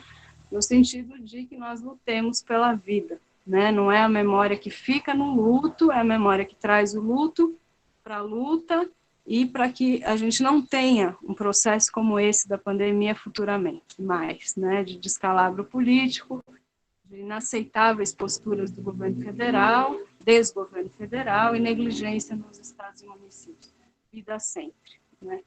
no sentido de que nós lutemos pela vida, né? Não é a memória que fica no luto, é a memória que traz o luto para a luta e para que a gente não tenha um processo como esse da pandemia futuramente, mais, né? De descalabro político, de inaceitáveis posturas do governo federal, desgoverno federal e negligência nos estados e municípios. Vida sempre, né?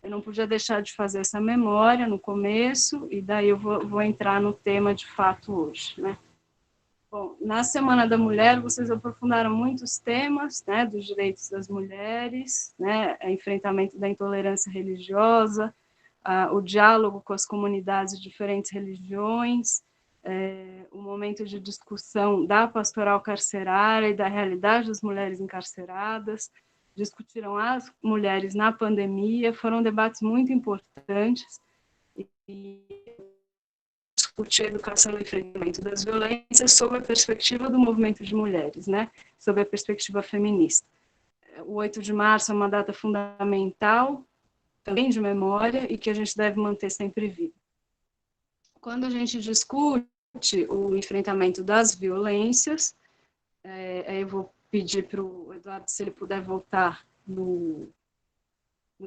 Eu não podia deixar de fazer essa memória no começo, e daí eu vou entrar no tema de fato hoje, né? Bom, na Semana da Mulher, vocês aprofundaram muitos temas, né, dos direitos das mulheres, né, o enfrentamento da intolerância religiosa, o diálogo com as comunidades de diferentes religiões, o momento de discussão da pastoral carcerária e da realidade das mulheres encarceradas, discutiram as mulheres na pandemia, foram debates muito importantes, e discutir a educação no enfrentamento das violências sob a perspectiva do movimento de mulheres, né? Sob a perspectiva feminista. O 8 de março é uma data fundamental, também de memória, e que a gente deve manter sempre viva. Quando a gente discute o enfrentamento das violências, eu vou pedir para o Eduardo, se ele puder voltar nos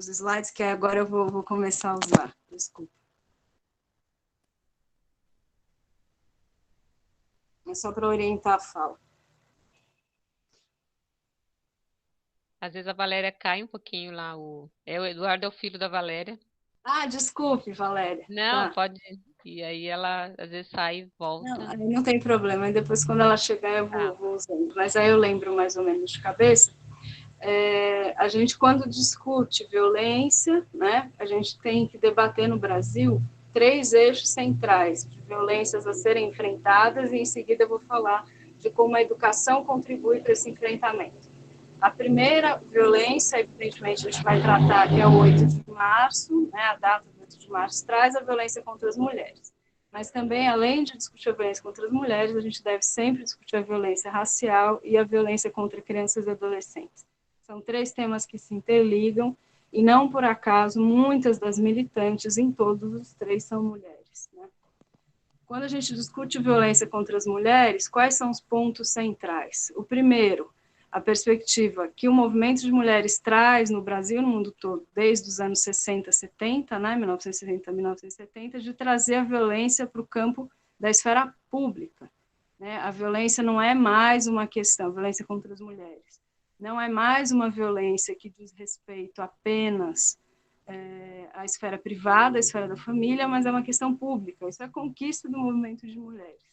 slides, que agora eu vou começar a usar, desculpa. É só para orientar a fala. Às vezes a Valéria cai um pouquinho lá. O Eduardo é o filho da Valéria. Ah, desculpe, Valéria. Não, Tá. pode. E aí ela às vezes sai e volta. Não, aí não tem problema. Aí depois, quando ela chegar, eu vou usando. Mas aí eu lembro mais ou menos de cabeça. A gente, quando discute violência, né, a gente tem que debater no Brasil 3 eixos centrais de violências a serem enfrentadas, e em seguida eu vou falar de como a educação contribui para esse enfrentamento. A primeira violência, evidentemente, a gente vai tratar, que é o 8 de março, né, a data do 8 de março, traz a violência contra as mulheres. Mas também, além de discutir a violência contra as mulheres, a gente deve sempre discutir a violência racial e a violência contra crianças e adolescentes. São 3 temas que se interligam e, não por acaso, muitas das militantes em todos os 3 são mulheres, né? Quando a gente discute violência contra as mulheres, quais são os pontos centrais? O primeiro, a perspectiva que o movimento de mulheres traz no Brasil e no mundo todo, desde os anos 60, 70, né, 1960 a 1970, de trazer a violência para o campo da esfera pública, né? A violência não é mais uma questão, a violência contra as mulheres, não é mais uma violência que diz respeito apenas a esfera privada, a esfera da família, mas é uma questão pública. Isso é a conquista do movimento de mulheres.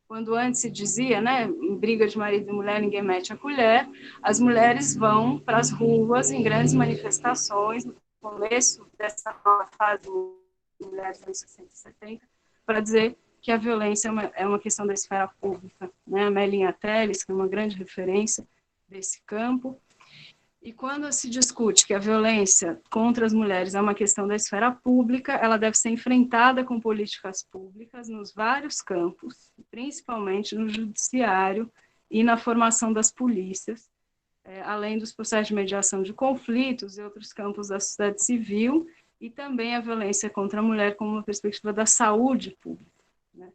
Quando antes se dizia, né, em briga de marido e mulher, ninguém mete a colher, as mulheres vão para as ruas em grandes manifestações, no começo dessa nova fase de mulheres dos anos 60 e 70, para dizer que a violência é uma questão da esfera pública, né? A Melinha Teles, que é uma grande referência desse campo. E quando se discute que a violência contra as mulheres é uma questão da esfera pública, ela deve ser enfrentada com políticas públicas nos vários campos, principalmente no judiciário e na formação das polícias, além dos processos de mediação de conflitos e outros campos da sociedade civil, e também a violência contra a mulher como uma perspectiva da saúde pública, né?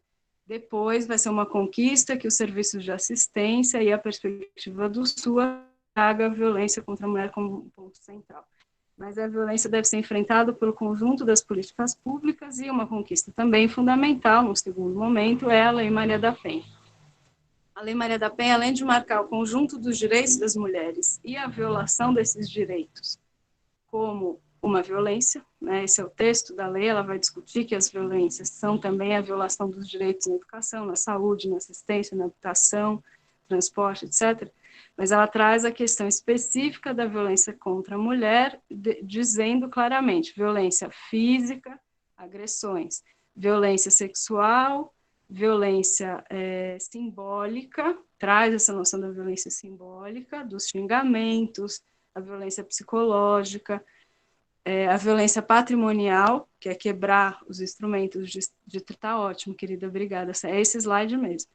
Depois vai ser uma conquista que os serviços de assistência e a perspectiva do SUAS traga a violência contra a mulher como um ponto central. Mas a violência deve ser enfrentada pelo conjunto das políticas públicas e uma conquista também fundamental, no segundo momento, é a Lei Maria da Penha. A Lei Maria da Penha, além de marcar o conjunto dos direitos das mulheres e a violação desses direitos como uma violência, né? Esse é o texto da lei, ela vai discutir que as violências são também a violação dos direitos na educação, na saúde, na assistência, na habitação, transporte, etc., mas ela traz a questão específica da violência contra a mulher, dizendo claramente violência física, agressões, violência sexual, violência simbólica, traz essa noção da violência simbólica, dos xingamentos, a violência psicológica, a violência patrimonial, que é quebrar os instrumentos de tá ótimo, querida, obrigada, é esse slide mesmo.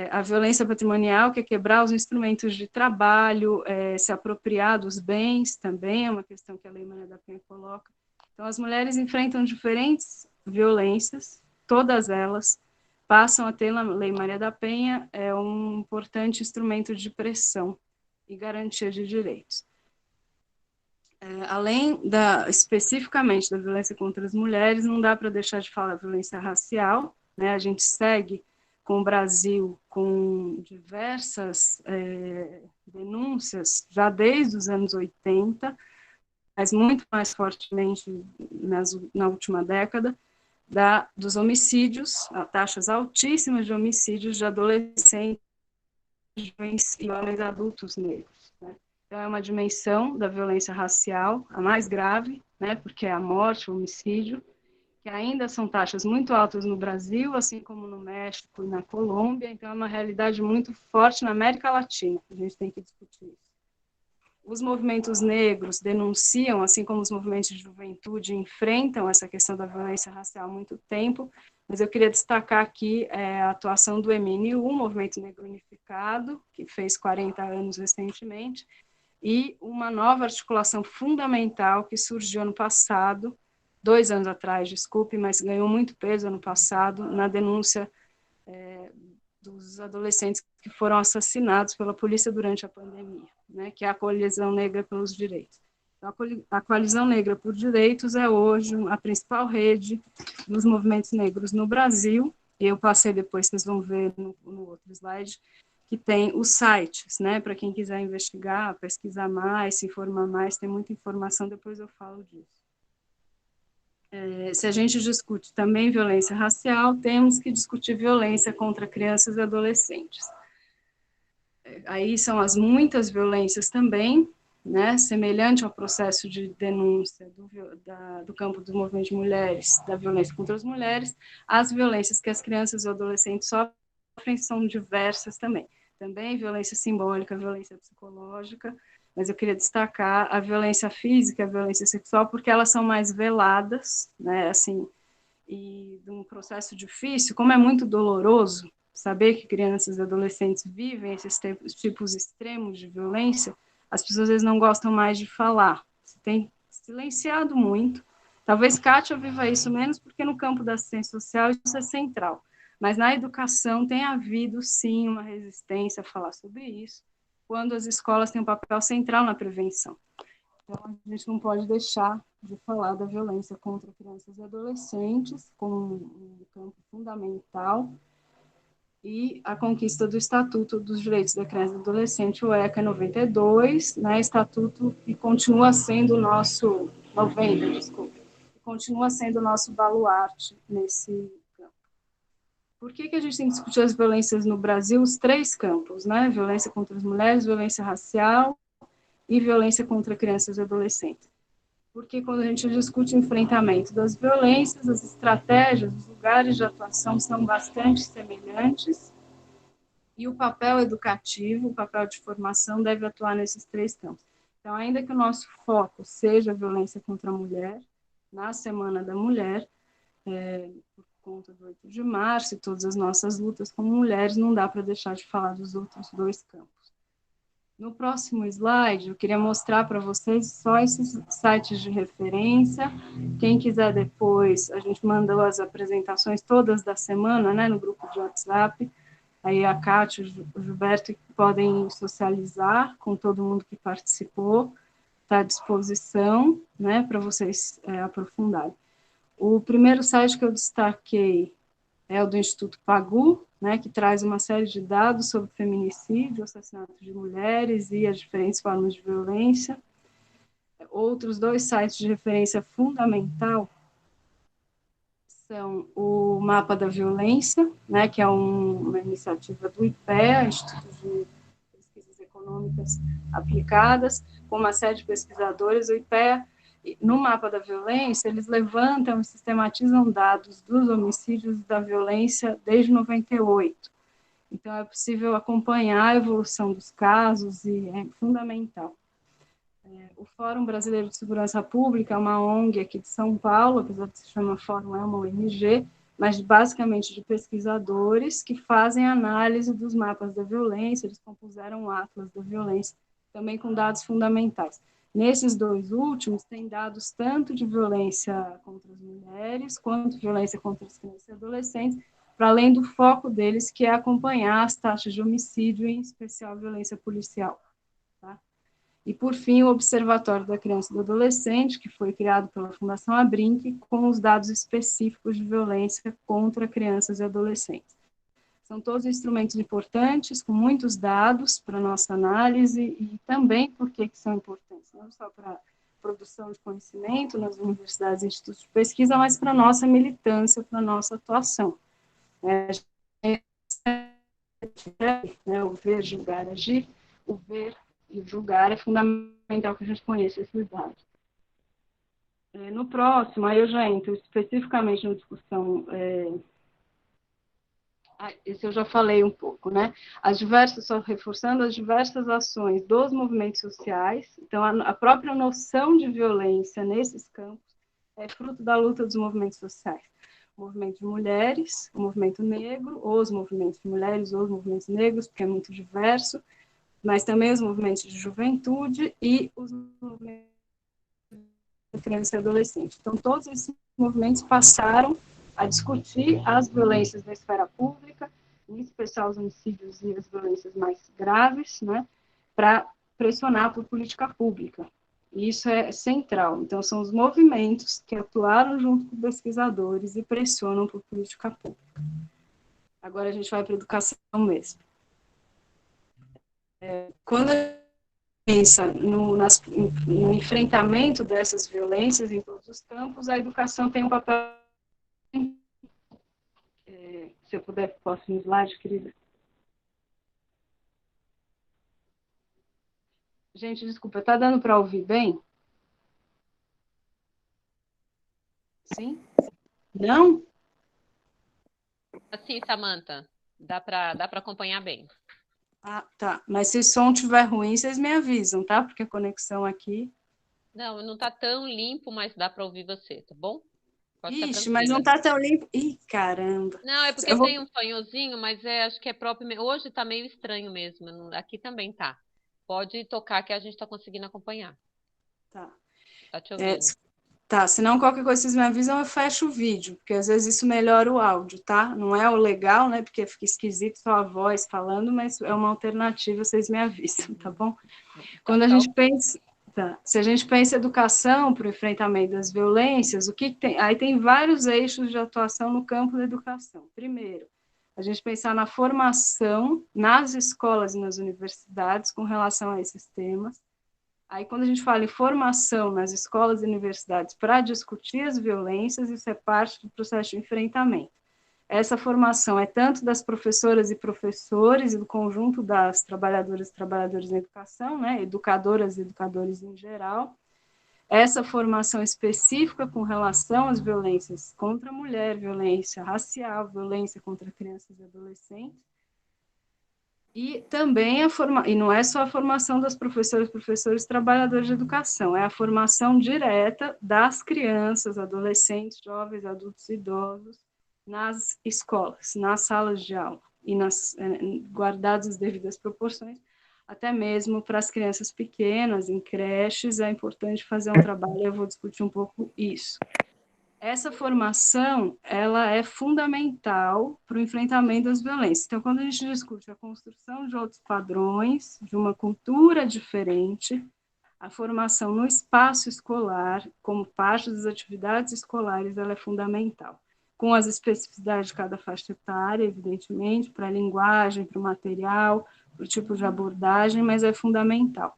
A violência patrimonial, que é quebrar os instrumentos de trabalho, se apropriar dos bens, também é uma questão que a Lei Maria da Penha coloca. Então, as mulheres enfrentam diferentes violências, todas elas passam a ter na Lei Maria da Penha um importante instrumento de pressão e garantia de direitos. Além especificamente da violência contra as mulheres, não dá para deixar de falar da violência racial, né? A gente segue com o Brasil com diversas denúncias, já desde os anos 80, mas muito mais fortemente na última década, dos homicídios, taxas altíssimas de homicídios de adolescentes e homens adultos negros, né? Então, é uma dimensão da violência racial, a mais grave, né, porque é a morte, o homicídio, que ainda são taxas muito altas no Brasil, assim como no México e na Colômbia, então é uma realidade muito forte na América Latina, a gente tem que discutir isso. Os movimentos negros denunciam, assim como os movimentos de juventude, enfrentam essa questão da violência racial há muito tempo, mas eu queria destacar aqui a atuação do MNU, Movimento Negro Unificado, que fez 40 anos recentemente, e uma nova articulação fundamental que surgiu ano passado, 2 anos atrás, desculpe, mas ganhou muito peso ano passado, na denúncia dos adolescentes que foram assassinados pela polícia durante a pandemia, né, que é a Coalizão Negra pelos Direitos. Então, a Coalizão Negra por Direitos é hoje a principal rede dos movimentos negros no Brasil, e eu passei depois, vocês vão ver no outro slide, que tem os sites, né, para quem quiser investigar, pesquisar mais, se informar mais, tem muita informação, depois eu falo disso. Se a gente discute também violência racial, temos que discutir violência contra crianças e adolescentes. Aí são as muitas violências também, né, semelhante ao processo de denúncia do campo do movimento de mulheres, da violência contra as mulheres, as violências que as crianças e adolescentes sofrem são diversas também. também, violência simbólica, violência psicológica, mas eu queria destacar a violência física, a violência sexual, porque elas são mais veladas, né, assim, e de um processo difícil, como é muito doloroso saber que crianças e adolescentes vivem esses tipos extremos de violência, as pessoas às vezes não gostam mais de falar, se tem silenciado muito. Talvez Kátia viva isso menos, porque no campo da assistência social isso é central, mas na educação tem havido, sim, uma resistência a falar sobre isso, quando as escolas têm um papel central na prevenção. Então, a gente não pode deixar de falar da violência contra crianças e adolescentes como um campo fundamental, e a conquista do Estatuto dos Direitos da Criança e do Adolescente, o ECA 92, né, estatuto que continua sendo o nosso, 90, desculpa, continua sendo o nosso baluarte nesse campo. Por que a gente tem que discutir as violências no Brasil, os três campos, né, violência contra as mulheres, violência racial e violência contra crianças e adolescentes? Porque quando a gente discute o enfrentamento das violências, as estratégias, os lugares de atuação são bastante semelhantes, e o papel educativo, o papel de formação deve atuar nesses três campos. Então, ainda que o nosso foco seja a violência contra a mulher, na Semana da Mulher, por conta do 8 de março e todas as nossas lutas como mulheres, não dá para deixar de falar dos outros dois campos. No próximo slide, eu queria mostrar para vocês só esses sites de referência. Quem quiser depois, a gente mandou as apresentações todas da semana, né, no grupo de WhatsApp. Aí a Kátia, o Gilberto podem socializar com todo mundo que participou, está à disposição, né, para vocês aprofundarem. O primeiro site que eu destaquei é o do Instituto Pagu, né, que traz uma série de dados sobre feminicídio, assassinato de mulheres e as diferentes formas de violência. Outros dois sites de referência fundamental são o Mapa da Violência, né, que é uma iniciativa do IPEA, Instituto de Pesquisas Econômicas Aplicadas, com uma série de pesquisadores. O IPEA, no Mapa da Violência, eles levantam e sistematizam dados dos homicídios e da violência desde 98. Então, é possível acompanhar a evolução dos casos e é fundamental. O Fórum Brasileiro de Segurança Pública é uma ONG aqui de São Paulo, apesar de se chamar Fórum, é uma ONG, mas basicamente de pesquisadores que fazem análise dos mapas da violência, eles compuseram o Atlas da Violência, também com dados fundamentais. Nesses dois últimos, tem dados tanto de violência contra as mulheres, quanto violência contra as crianças e adolescentes, para além do foco deles, que é acompanhar as taxas de homicídio, em especial violência policial. Tá? E, por fim, o Observatório da Criança e do Adolescente, que foi criado pela Fundação Abrinq, com os dados específicos de violência contra crianças e adolescentes. São todos instrumentos importantes, com muitos dados para a nossa análise, e também por que são importantes, não só para a produção de conhecimento nas universidades e institutos de pesquisa, mas para a nossa militância, para a nossa atuação. O ver, julgar, agir, o ver e julgar é fundamental que a gente conheça esses dados. No próximo, aí eu já entro especificamente na discussão, esse eu já falei um pouco, né? Só reforçando as diversas ações dos movimentos sociais, então a própria noção de violência nesses campos é fruto da luta dos movimentos sociais. O movimento de mulheres, o movimento negro, os movimentos de mulheres, os movimentos negros, porque é muito diverso, mas também os movimentos de juventude e os movimentos de criança e adolescente. Então, todos esses movimentos passaram a discutir as violências da esfera pública, em especial os homicídios e as violências mais graves, né, para pressionar por política pública. E isso é central. Então, são os movimentos que atuaram junto com pesquisadores e pressionam por política pública. Agora a gente vai para a educação mesmo. Quando a gente pensa no enfrentamento dessas violências em todos os campos, a educação tem um papel. Se eu puder, posso ir no slide, querida? Gente, desculpa, está dando para ouvir bem? Sim? Não? Assim, Samantha, dá para acompanhar bem. Ah, tá. Mas se o som estiver ruim, vocês me avisam, tá? Porque a conexão aqui... Não tá tão limpo, mas dá para ouvir você, tá bom? Pode ficar Ixi, mas não tranquila. tá tão limpo. Ih, caramba. Não, é porque Eu vou... tem um sonhozinho, mas acho que é próprio. Hoje tá meio estranho mesmo. Aqui também tá. Pode tocar que a gente tá conseguindo acompanhar. Tá. Tá te É, ouvindo. tá, se não qualquer coisa vocês me avisam, eu fecho o vídeo, porque às vezes isso melhora o áudio, tá? Não é o legal, né? Porque fica esquisito só a voz falando, mas é uma alternativa, vocês me avisam, tá bom? Quando a Tá. gente pensa, tá, se a gente pensa em educação para o enfrentamento das violências, o que tem? Aí tem vários eixos de atuação no campo da educação. Primeiro, a gente pensar na formação nas escolas e nas universidades com relação a esses temas. Aí, quando a gente fala em formação nas escolas e universidades para discutir as violências, isso é parte do processo de enfrentamento. Essa formação é tanto das professoras e professores e do conjunto das trabalhadoras e trabalhadores da educação, né, educadoras e educadores em geral. Essa formação específica com relação às violências contra a mulher, violência racial, violência contra crianças e adolescentes. E também e não é só a formação das professoras, professores, trabalhadores de educação, é a formação direta das crianças, adolescentes, jovens, adultos e idosos nas escolas, nas salas de aula e guardadas as devidas proporções, até mesmo para as crianças pequenas, em creches, é importante fazer um trabalho, eu vou discutir um pouco isso. Essa formação, ela é fundamental para o enfrentamento das violências. Então, quando a gente discute a construção de outros padrões, de uma cultura diferente, a formação no espaço escolar, como parte das atividades escolares, ela é fundamental. Com as especificidades de cada faixa etária, evidentemente, para a linguagem, para o material, para o tipo de abordagem, mas é fundamental.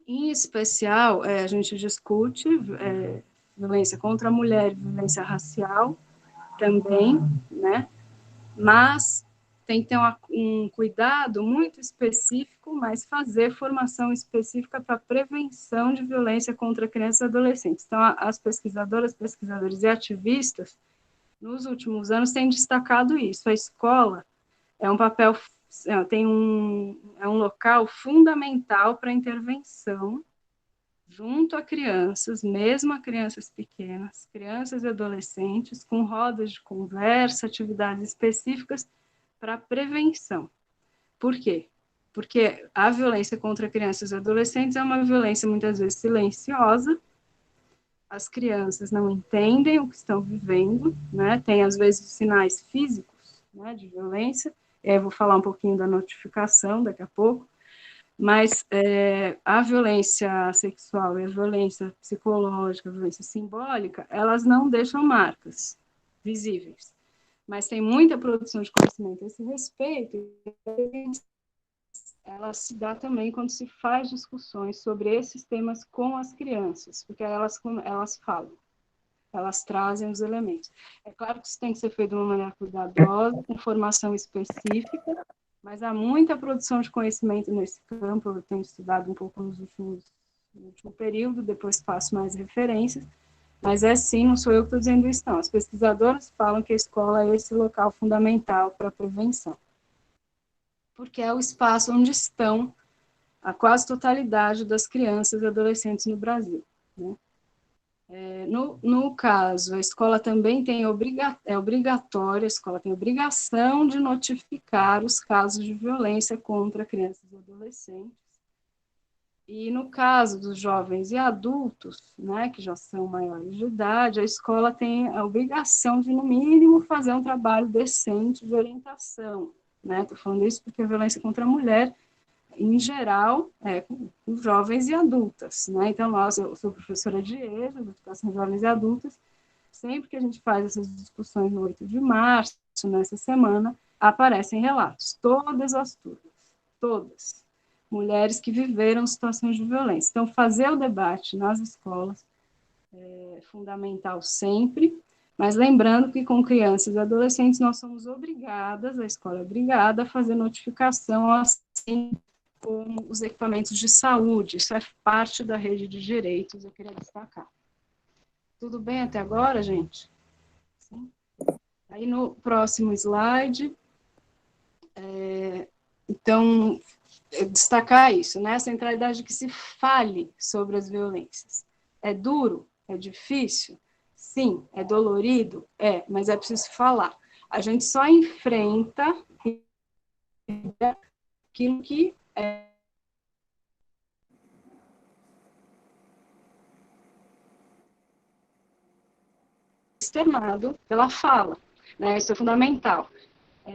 Em especial, a gente discute violência contra a mulher, violência racial também, né? Mas tem que ter um cuidado muito específico, mas fazer formação específica para prevenção de violência contra crianças e adolescentes. Então, as pesquisadoras, pesquisadores e ativistas, nos últimos anos, têm destacado isso. A escola é um papel, é um local fundamental para intervenção junto a crianças, mesmo a crianças pequenas, crianças e adolescentes, com rodas de conversa, atividades específicas para prevenção. Por quê? Porque a violência contra crianças e adolescentes é uma violência muitas vezes silenciosa, as crianças não entendem o que estão vivendo, né? Tem às vezes sinais físicos, né, de violência, eu vou falar um pouquinho da notificação daqui a pouco, mas a violência sexual e a violência psicológica, a violência simbólica, elas não deixam marcas visíveis. Mas tem muita produção de conhecimento a esse respeito, ela se dá também quando se faz discussões sobre esses temas com as crianças, porque elas falam, elas trazem os elementos. É claro que isso tem que ser feito de uma maneira cuidadosa, com formação específica, mas há muita produção de conhecimento nesse campo, eu tenho estudado um pouco no último período, depois faço mais referências, mas sim, não sou eu que estou dizendo isso, não. As pesquisadoras falam que a escola é esse local fundamental para a prevenção, porque é o espaço onde estão a quase totalidade das crianças e adolescentes no Brasil, né? No caso, a escola também é obrigatória, a escola tem obrigação de notificar os casos de violência contra crianças e adolescentes. E no caso dos jovens e adultos, né, que já são maiores de idade, a escola tem a obrigação de, no mínimo, fazer um trabalho decente de orientação, né? Estou falando isso porque a violência contra a mulher em geral, com jovens e adultas, né? Então, eu sou professora de EJA, de Educação de Jovens e Adultas, sempre que a gente faz essas discussões no 8 de março, nessa semana, aparecem relatos, todas as turmas, todas, mulheres que viveram situações de violência. Então, fazer o debate nas escolas é fundamental sempre, mas lembrando que com crianças e adolescentes nós somos obrigadas, a escola é obrigada a fazer notificação assim como os equipamentos de saúde, isso é parte da rede de direitos, eu queria destacar. Tudo bem até agora, gente? Sim. Aí no próximo slide, Então, destacar isso, né? A centralidade de que se fale sobre as violências. É duro? É difícil? Sim. É dolorido? É, mas é preciso falar. A gente só enfrenta aquilo que é externado pela fala, né? Isso é fundamental.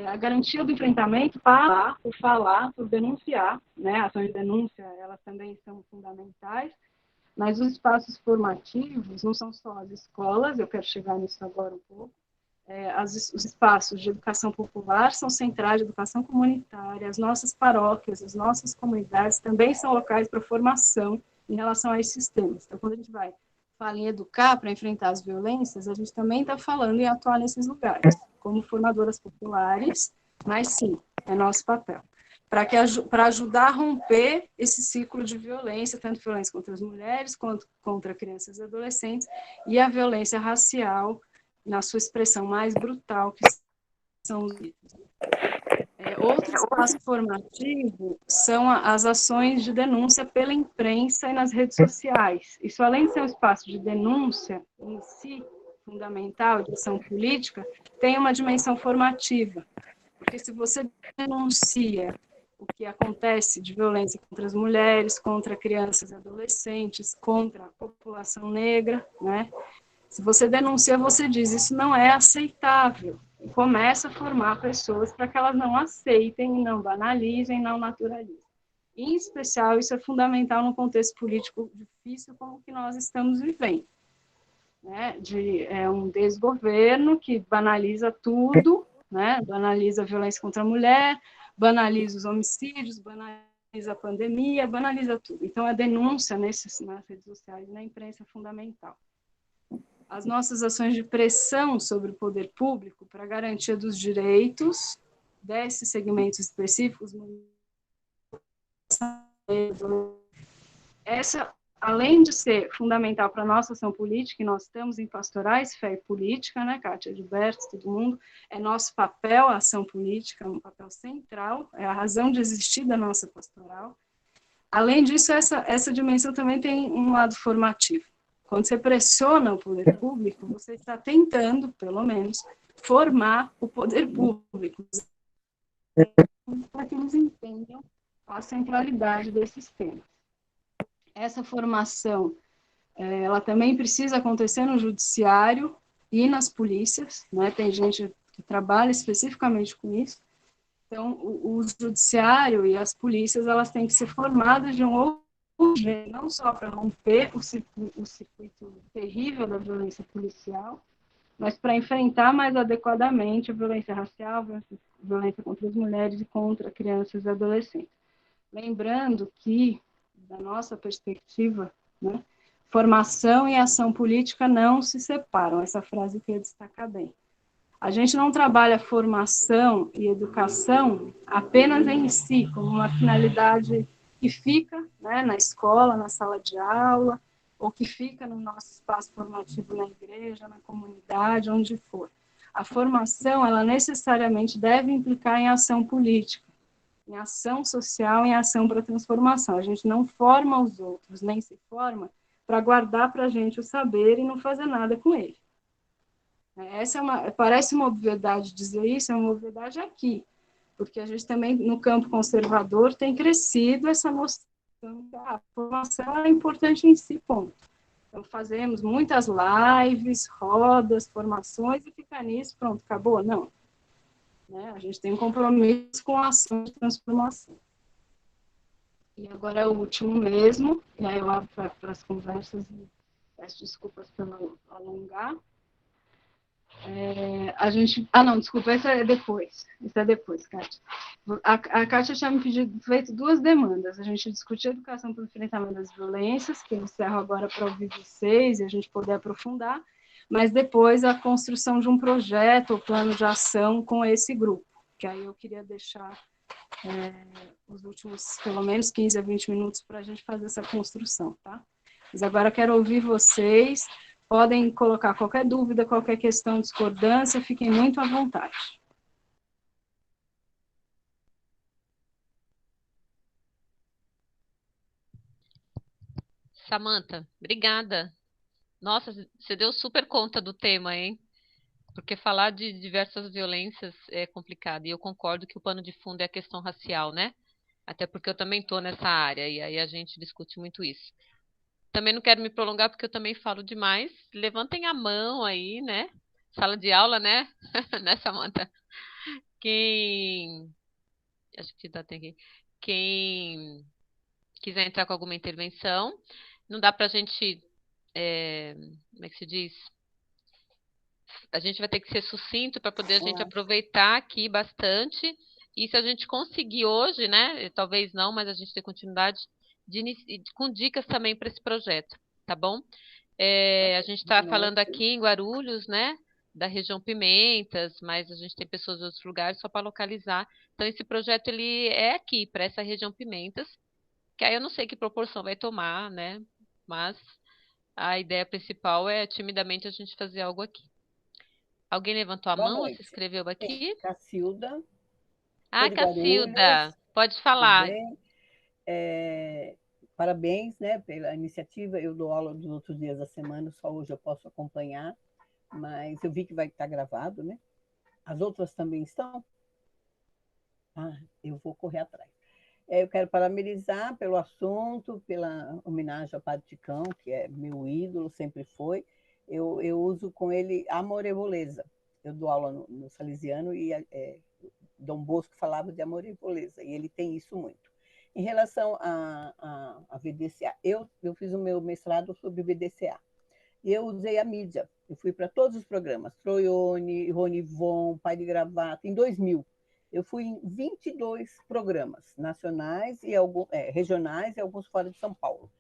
A garantia do enfrentamento por falar, por denunciar, né? Ações de denúncia, elas também são fundamentais, mas os espaços formativos não são só as escolas, eu quero chegar nisso agora um pouco, os espaços de educação popular são centrais de educação comunitária, as nossas paróquias, as nossas comunidades também são locais para formação em relação a esses temas. Então, quando a gente fala em educar para enfrentar as violências, a gente também está falando em atuar nesses lugares, como formadoras populares, mas sim, é nosso papel. Para ajudar a romper esse ciclo de violência, tanto violência contra as mulheres, quanto contra crianças e adolescentes, e a violência racial, na sua expressão mais brutal, que são os mitos. Outro espaço formativo são as ações de denúncia pela imprensa e nas redes sociais. Isso, além de ser um espaço de denúncia em si, fundamental, de ação política, tem uma dimensão formativa. Porque se você denuncia o que acontece de violência contra as mulheres, contra crianças e adolescentes, contra a população negra, né? Se você denuncia, você diz, isso não é aceitável. E começa a formar pessoas para que elas não aceitem, não banalizem, não naturalizem. Em especial, isso é fundamental num contexto político difícil como o que nós estamos vivendo. Né? Um desgoverno que banaliza tudo, né? Banaliza a violência contra a mulher, banaliza os homicídios, banaliza a pandemia, banaliza tudo. Então, a denúncia nas redes sociais e na imprensa é fundamental. As nossas ações de pressão sobre o poder público para a garantia dos direitos desses segmentos específicos, essa, além de ser fundamental para a nossa ação política, e nós estamos em pastorais, fé e política, né, Kátia, Gilberto, todo mundo, é nosso papel, a ação política, um papel central, é a razão de existir da nossa pastoral. Além disso, essa dimensão também tem um lado formativo. Quando você pressiona o poder público, você está tentando, pelo menos, formar o poder público para que eles entendam a centralidade desses temas. Essa formação, ela também precisa acontecer no judiciário e nas polícias, né? Tem gente que trabalha especificamente com isso. Então, o judiciário e as polícias, elas têm que ser formadas de um outro jeito, não só para romper o circuito terrível da violência policial, mas para enfrentar mais adequadamente a violência racial, a violência contra as mulheres e contra crianças e adolescentes. Lembrando que, da nossa perspectiva, né, formação e ação política não se separam. Essa frase eu queria destacar bem. A gente não trabalha formação e educação apenas em si, como uma finalidade que fica, né, na escola, na sala de aula, ou que fica no nosso espaço formativo na igreja, na comunidade, onde for. A formação, ela necessariamente deve implicar em ação política, em ação social, em ação para transformação. A gente não forma os outros, nem se forma para guardar para a gente o saber e não fazer nada com ele. Parece uma obviedade dizer isso, é uma obviedade aqui, porque a gente também, no campo conservador, tem crescido essa noção que a formação é importante em si, ponto. Então, fazemos muitas lives, rodas, formações, e fica nisso, pronto, acabou? Não. Né? A gente tem um compromisso com a ação de transformação. E agora é o último mesmo, e aí eu abro para as conversas e peço desculpas pelo alongar. Desculpa, isso é depois, Kátia. A Kátia tinha me feito duas demandas. A gente discutiu a educação para o enfrentamento das violências, que eu encerro agora para ouvir vocês e a gente poder aprofundar, mas depois a construção de um projeto ou plano de ação com esse grupo, que aí eu queria deixar os últimos, pelo menos, 15 a 20 minutos para a gente fazer essa construção, tá? Mas agora eu quero ouvir vocês. Podem colocar qualquer dúvida, qualquer questão, discordância, fiquem muito à vontade. Samantha, obrigada. Nossa, você deu super conta do tema, hein? Porque falar de diversas violências é complicado. E eu concordo que o pano de fundo é a questão racial, né? Até porque eu também estou nessa área e aí a gente discute muito isso. Também não quero me prolongar porque eu também falo demais. Levantem a mão aí, né? Sala de aula, né? Né, Samantha? Quem. Acho que já tem aqui. Quem quiser entrar com alguma intervenção, não dá pra gente. Como é que se diz? A gente vai ter que ser sucinto para poder a gente aproveitar aqui bastante. E se a gente conseguir hoje, né? Talvez não, mas a gente ter continuidade com dicas também para esse projeto, tá bom? A gente está falando aqui em Guarulhos, né? Da região Pimentas, mas a gente tem pessoas de outros lugares só para localizar. Então, esse projeto ele é aqui, para essa região Pimentas, que aí eu não sei que proporção vai tomar, né? Mas a ideia principal é timidamente a gente fazer algo aqui. Alguém levantou a Boa mão ou se noite. inscreveu aqui? Cacilda, sou Ah, de Guarulhos, Cacilda, pode tudo falar. bem? Parabéns, né, pela iniciativa. Eu dou aula dos outros dias da semana, só hoje eu posso acompanhar, mas eu vi que vai estar gravado, né? As outras também estão? Ah, eu vou correr atrás. Eu quero parabenizar pelo assunto, pela homenagem ao Padre Ticão, que é meu ídolo, sempre foi. Eu uso com ele amor e beleza. Eu dou aula no Salesiano e Dom Bosco falava de amor e beleza, e ele tem isso muito. Em relação a VDCA, eu fiz o meu mestrado sobre VDCA. E eu usei a mídia. Eu fui para todos os programas, Troione, Rony Von, Pai de Gravata, em 2000. Eu fui em 22 programas nacionais e regionais e alguns fora de São Paulo.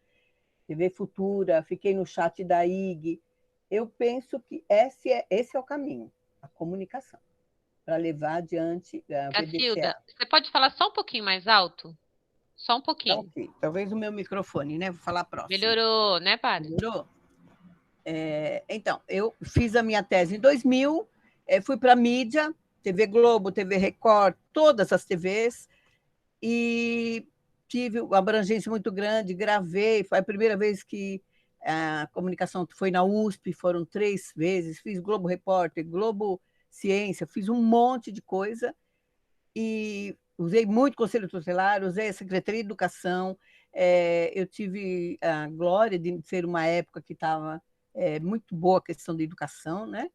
TV Futura, fiquei no chat da IG. Eu penso que esse é o caminho, a comunicação, para levar adiante a Cacilda, VDCA. você pode falar só um pouquinho mais alto? Só um Tá pouquinho. ok. Talvez o meu microfone, né? Vou falar próximo. Melhorou, né, padre? Melhorou? Então, eu fiz a minha tese em 2000, fui para a mídia, TV Globo, TV Record, todas as TVs, e tive uma abrangência muito grande, gravei, foi a primeira vez que a comunicação foi na USP, foram 3 vezes, fiz Globo Repórter, Globo Ciência, fiz um monte de coisa, e usei muito Conselho Tutelar, usei a Secretaria de Educação, eu tive a glória de ser uma época que estava muito boa a questão da educação, né?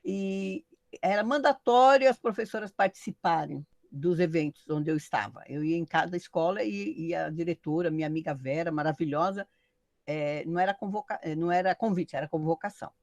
E era mandatório as professoras participarem dos eventos onde eu estava. Eu ia em cada escola e a diretora, minha amiga Vera, maravilhosa, não era convite, era convocação.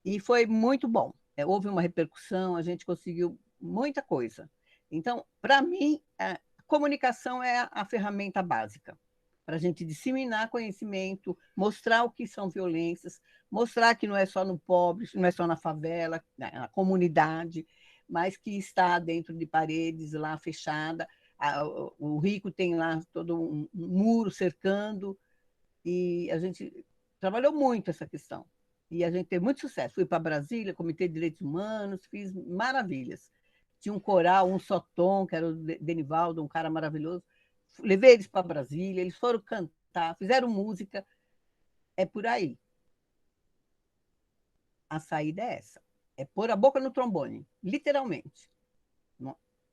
E foi muito bom. Houve uma repercussão, a gente conseguiu muita coisa. Então, para mim, a comunicação é a ferramenta básica para a gente disseminar conhecimento, mostrar o que são violências, mostrar que não é só no pobre, não é só na favela, na comunidade, mas que está dentro de paredes lá fechada. O rico tem lá todo um muro cercando, e a gente trabalhou muito essa questão. E a gente teve muito sucesso. Fui para Brasília, Comitê de Direitos Humanos, fiz maravilhas. Tinha um coral, um só tom, que era o Denivaldo, um cara maravilhoso. Levei eles para Brasília, eles foram cantar, fizeram música. É por aí. A saída é essa. É pôr a boca no trombone, literalmente.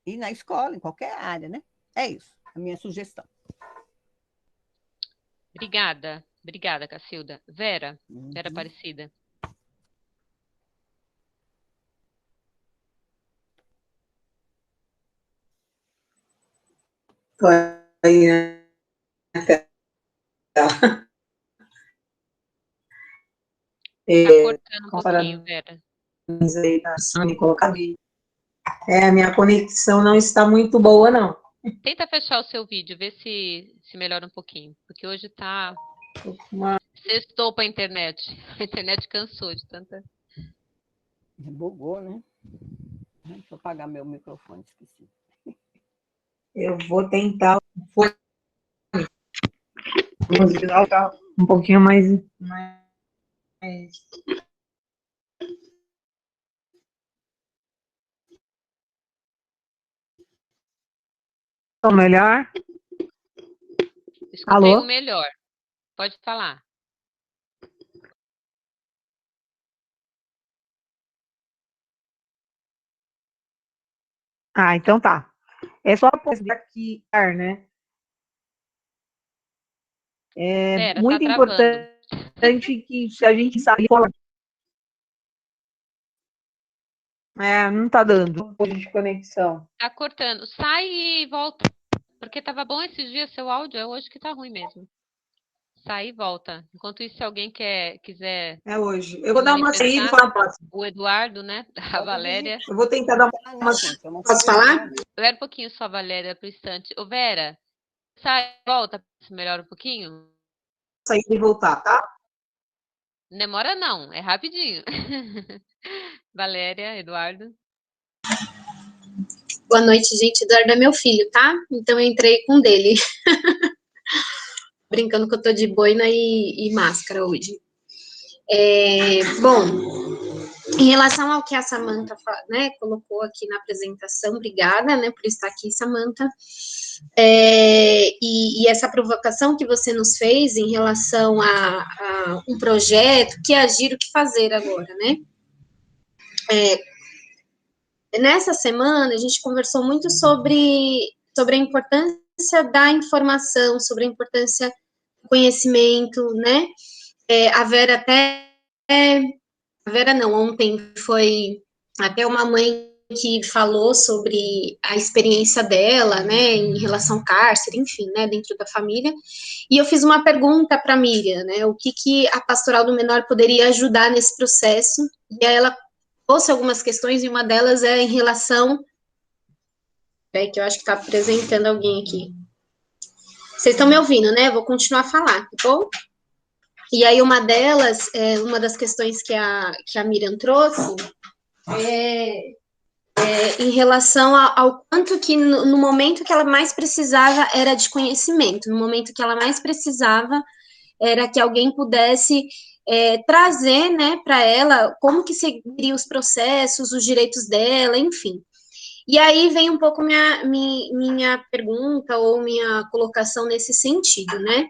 E na escola, em qualquer área, né? É isso, a minha sugestão. Obrigada. Obrigada, Cacilda. Vera Aparecida. Estou aí, né? Tá cortando um pouquinho, Vera. A minha conexão não está muito boa, não. Tenta fechar o seu vídeo, ver se melhora um pouquinho, porque hoje tá sextou para a internet. A internet cansou de tanta. Bugou, né? Deixa eu apagar meu microfone, esqueci. Eu vou tentar um pouquinho mais. Melhor? Escutei Alô? o melhor. Pode falar. Ah, então tá. É só aqui, né? É Pera, tá muito travando. importante que se a gente sair fora. Não tá dando de conexão. Tá cortando. Sai e volta. Porque tava bom esses dias seu áudio, é hoje que tá ruim mesmo. Sai e volta. Enquanto isso, se alguém quiser É hoje. Eu se vou dar uma saída e manifestar, falar na próxima. o Eduardo, né? A Pode Valéria. Eu vou tentar dar digitar, uma. né, gente? Eu não Posso sei falar? nada. Espera um pouquinho só, Valéria, pro instante. Ô, Vera, sai, volta, se melhora um pouquinho. Saída e voltar, tá? Não demora não, é rapidinho. Valéria, Eduardo. Boa noite, gente. Eduardo é meu filho, tá? Então eu entrei com o dele. Brincando que eu tô de boina e máscara hoje. Bom, em relação ao que a Samantha, né, colocou aqui na apresentação, obrigada, né, por estar aqui, Samantha. E essa provocação que você nos fez em relação a um projeto, que agir, o que fazer agora, né? Nessa semana, a gente conversou muito sobre a importância da informação, sobre a importância do conhecimento, né? A Vera até... A Vera não, ontem foi até uma mãe que falou sobre a experiência dela, né, em relação ao cárcere, enfim, né, dentro da família, e eu fiz uma pergunta para a Miriam, né, o que a Pastoral do Menor poderia ajudar nesse processo, e aí ela trouxe algumas questões, e uma delas é em relação... Peraí, que eu acho que está apresentando alguém aqui. Vocês estão me ouvindo, né? Vou continuar a falar, tá bom? E aí uma delas, uma das questões que a Miriam trouxe, em relação ao quanto que no momento que ela mais precisava era de conhecimento, no momento que ela mais precisava era que alguém pudesse trazer, né, para ela como que seguiria os processos, os direitos dela, enfim. E aí vem um pouco minha pergunta ou minha colocação nesse sentido, né?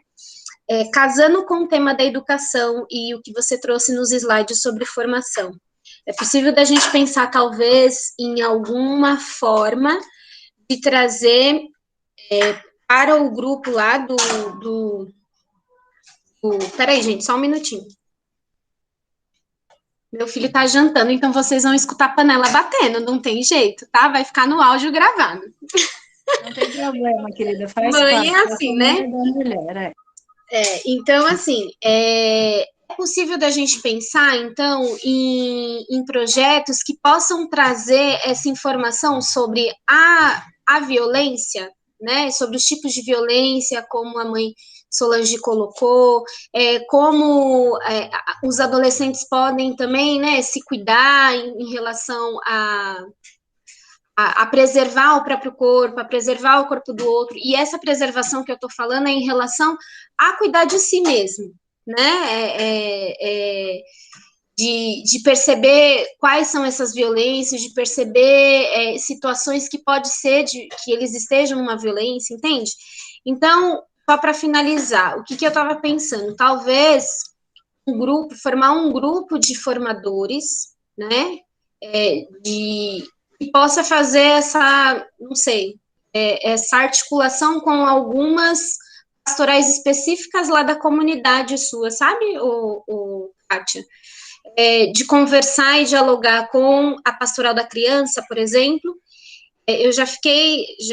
Casando com o tema da educação e o que você trouxe nos slides sobre formação, é possível da gente pensar, talvez, em alguma forma de trazer para o grupo lá Peraí, gente, só um minutinho. Meu filho tá jantando, então vocês vão escutar a panela batendo, não tem jeito, tá? Vai ficar no áudio gravado. Não tem problema, querida, faz Mãe parte. é assim, né? Da mulher, Então, assim, é possível da gente pensar, então, em projetos que possam trazer essa informação sobre a violência, né? Sobre os tipos de violência, como a mãe Solange colocou, como os adolescentes podem também, né, se cuidar em relação a preservar o próprio corpo, a preservar o corpo do outro, e essa preservação que eu estou falando é em relação a cuidar de si mesmo, né? De perceber quais são essas violências, de perceber situações que pode ser que eles estejam numa violência, entende? Então, só para finalizar, o que eu estava pensando? Talvez formar um grupo de formadores, né? Que possa fazer não sei, essa articulação com algumas pastorais específicas lá da comunidade sua, sabe, Kátia? De conversar e dialogar com a pastoral da criança, por exemplo. Eu já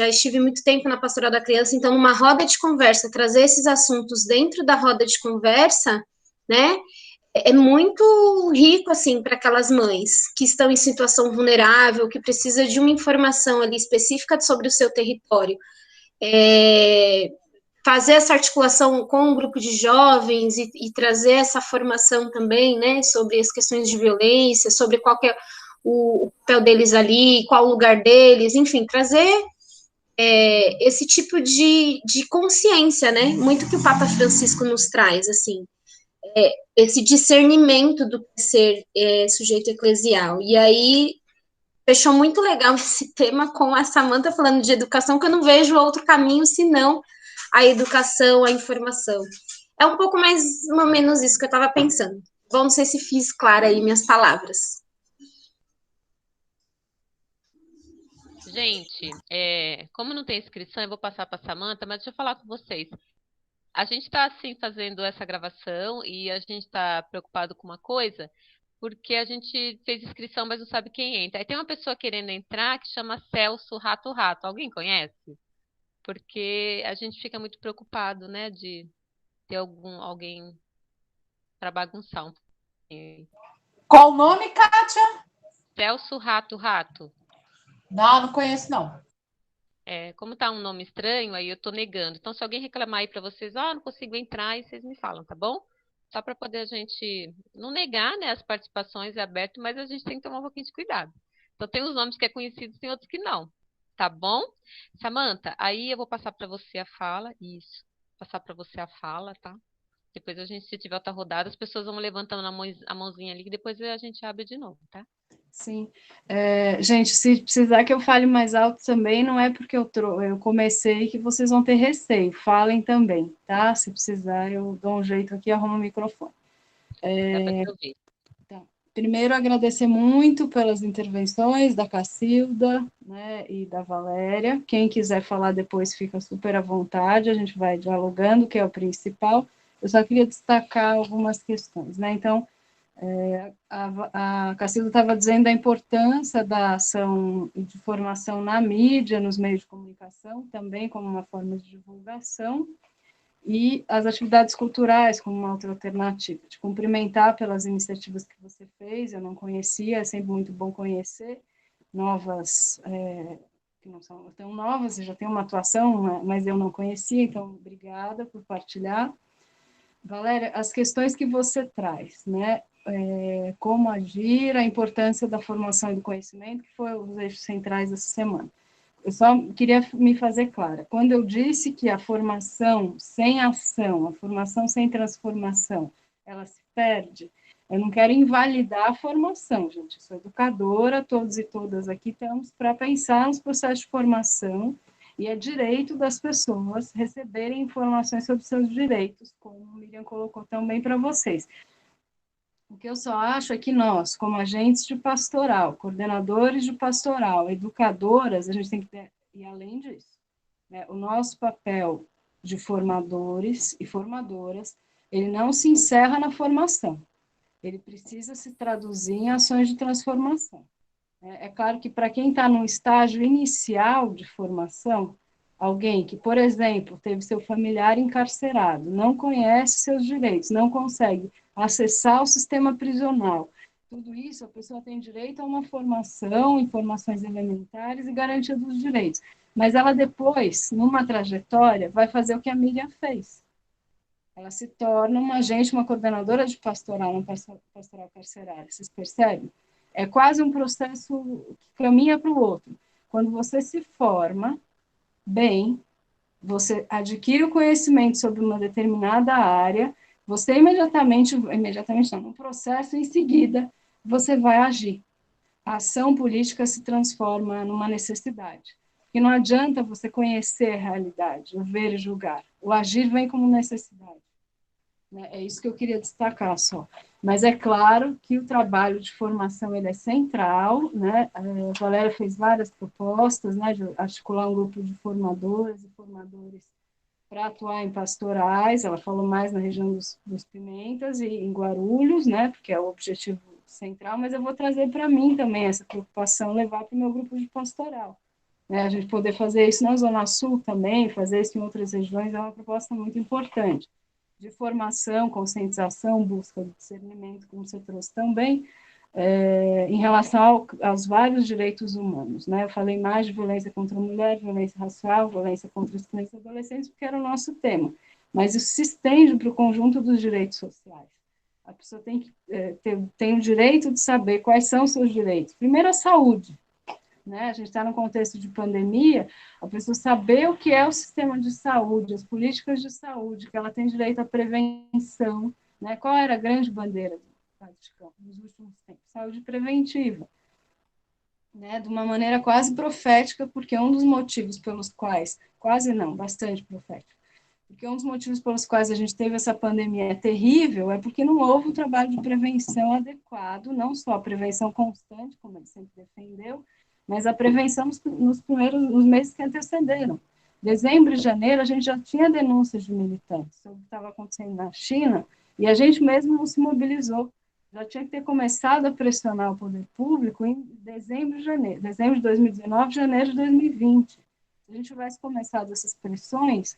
estive muito tempo na pastoral da criança, então numa roda de conversa, trazer esses assuntos dentro da roda de conversa, né, é muito rico, assim, para aquelas mães que estão em situação vulnerável, que precisa de uma informação ali específica sobre o seu território. Fazer essa articulação com um grupo de jovens e trazer essa formação também, né, sobre as questões de violência, sobre qual que é o papel deles ali, qual o lugar deles, enfim, trazer esse tipo de consciência, né, muito que o Papa Francisco nos traz, assim, esse discernimento do que ser sujeito eclesial. E aí, fechou muito legal esse tema com a Samantha falando de educação, que eu não vejo outro caminho senão a educação, a informação. É um pouco mais ou menos isso que eu estava pensando. Não sei se fiz clara aí minhas palavras. Gente, como não tem inscrição, eu vou passar para a Samanta, mas deixa eu falar com vocês. A gente está, assim, fazendo essa gravação e a gente está preocupado com uma coisa, porque a gente fez inscrição, mas não sabe quem entra. Aí tem uma pessoa querendo entrar que chama Celso Rato Rato. Alguém conhece? Porque a gente fica muito preocupado, né, de ter alguém para bagunçar um pouquinho. Qual o nome, Kátia? Celso Rato Rato. Não conheço, não. Como tá um nome estranho, aí eu tô negando. Então, se alguém reclamar aí para vocês, não consigo entrar, aí vocês me falam, tá bom? Só para poder a gente não negar, né, as participações é aberto, mas a gente tem que tomar um pouquinho de cuidado. Então, tem os nomes que é conhecidos, tem outros que não, tá bom? Samanta, aí eu vou passar para você a fala, isso, passar para você a fala, tá? Depois a gente, se tiver outra rodada, as pessoas vão levantando a mãozinha ali, e depois a gente abre de novo, tá? Sim. Gente, se precisar que eu fale mais alto também, não é porque eu comecei que vocês vão ter receio. Falem também, tá? Se precisar, eu dou um jeito aqui e arrumo o microfone. Dá para te ouvir. Então, primeiro, agradecer muito pelas intervenções da Cacilda, né, e da Valéria. Quem quiser falar depois fica super à vontade, a gente vai dialogando, que é o principal. Eu só queria destacar algumas questões, né? Então, a Cacilda estava dizendo da importância da ação de formação na mídia, nos meios de comunicação, também como uma forma de divulgação, e as atividades culturais como uma outra alternativa. Te cumprimentar pelas iniciativas que você fez, eu não conhecia, é sempre muito bom conhecer novas, que não são tão novas, já tem uma atuação, mas eu não conhecia, então obrigada por partilhar. Valéria, as questões que você traz, né? Como agir, a importância da formação e do conhecimento, que foi os eixos centrais dessa semana. Eu só queria me fazer clara. Quando eu disse que a formação sem ação, a formação sem transformação, ela se perde, eu não quero invalidar a formação, gente. Eu sou educadora, todos e todas aqui estamos para pensar nos processos de formação, e é direito das pessoas receberem informações sobre seus direitos, como o Miriam colocou também para vocês. O que eu só acho é que nós, como agentes de pastoral, coordenadores de pastoral, educadoras, a gente tem que ir além disso, né? O nosso papel de formadores e formadoras, ele não se encerra na formação, ele precisa se traduzir em ações de transformação. É claro que para quem está num estágio inicial de formação, alguém que, por exemplo, teve seu familiar encarcerado, não conhece seus direitos, não consegue acessar o sistema prisional, tudo isso a pessoa tem direito a uma formação, informações elementares e garantia dos direitos. Mas ela depois, numa trajetória, vai fazer o que a Miriam fez. Ela se torna uma agente, uma coordenadora de pastoral, uma pastoral carcerária. Vocês percebem? É quase um processo que caminha para o outro. Quando você se forma bem, você adquire o conhecimento sobre uma determinada área, você imediatamente não, no processo em seguida, você vai agir. A ação política se transforma numa necessidade. E não adianta você conhecer a realidade, o ver e julgar. O agir vem como necessidade. É isso que eu queria destacar só. Mas é claro que o trabalho de formação ele é central, né? A Valéria fez várias propostas, né, de articular um grupo de formadoras e formadores para atuar em pastorais. Ela falou mais na região dos Pimentas e em Guarulhos, né, porque é o objetivo central, mas eu vou trazer para mim também essa preocupação, levar para o meu grupo de pastoral. Né? A gente poder fazer isso na Zona Sul também, fazer isso em outras regiões, é uma proposta muito importante. De formação, conscientização, busca de discernimento, como você trouxe também, em relação aos vários direitos humanos. Né? Eu falei mais de violência contra a mulher, violência racial, violência contra as crianças e adolescentes, porque era o nosso tema. Mas isso se estende para o conjunto dos direitos sociais. A pessoa tem o direito de saber quais são os seus direitos. Primeiro, a saúde. Né? A gente está num contexto de pandemia, a pessoa saber o que é o sistema de saúde, as políticas de saúde, que ela tem direito à prevenção, né? Qual era a grande bandeira do Vaticano nos últimos tempos? Saúde preventiva, né? De uma maneira quase profética, porque um dos motivos pelos quais, quase não, bastante profético, porque um dos motivos pelos quais a gente teve essa pandemia terrível é porque não houve um trabalho de prevenção adequado, não só a prevenção constante, como ele sempre defendeu, mas a prevenção nos meses que antecederam. Dezembro e janeiro, a gente já tinha denúncias de militantes sobre o que estava acontecendo na China, e a gente mesmo não se mobilizou. Já tinha que ter começado a pressionar o poder público em dezembro e janeiro, dezembro de 2019, janeiro de 2020. Se a gente tivesse começado essas pressões,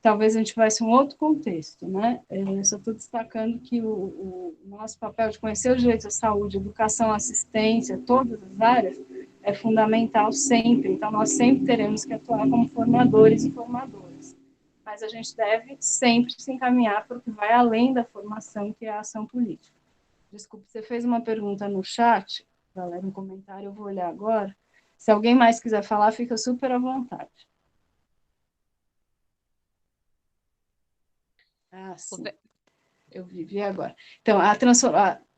talvez a gente tivesse um outro contexto, né? Eu só estou destacando que o nosso papel de conhecer os direitos à saúde, educação, assistência, todas as áreas, é fundamental sempre. Então, nós sempre teremos que atuar como formadores e formadoras. Mas a gente deve sempre se encaminhar para o que vai além da formação, que é a ação política. Desculpe, você fez uma pergunta no chat, galera, um comentário, eu vou olhar agora. Se alguém mais quiser falar, fica super à vontade. Ah, sim. Eu vi agora. Então,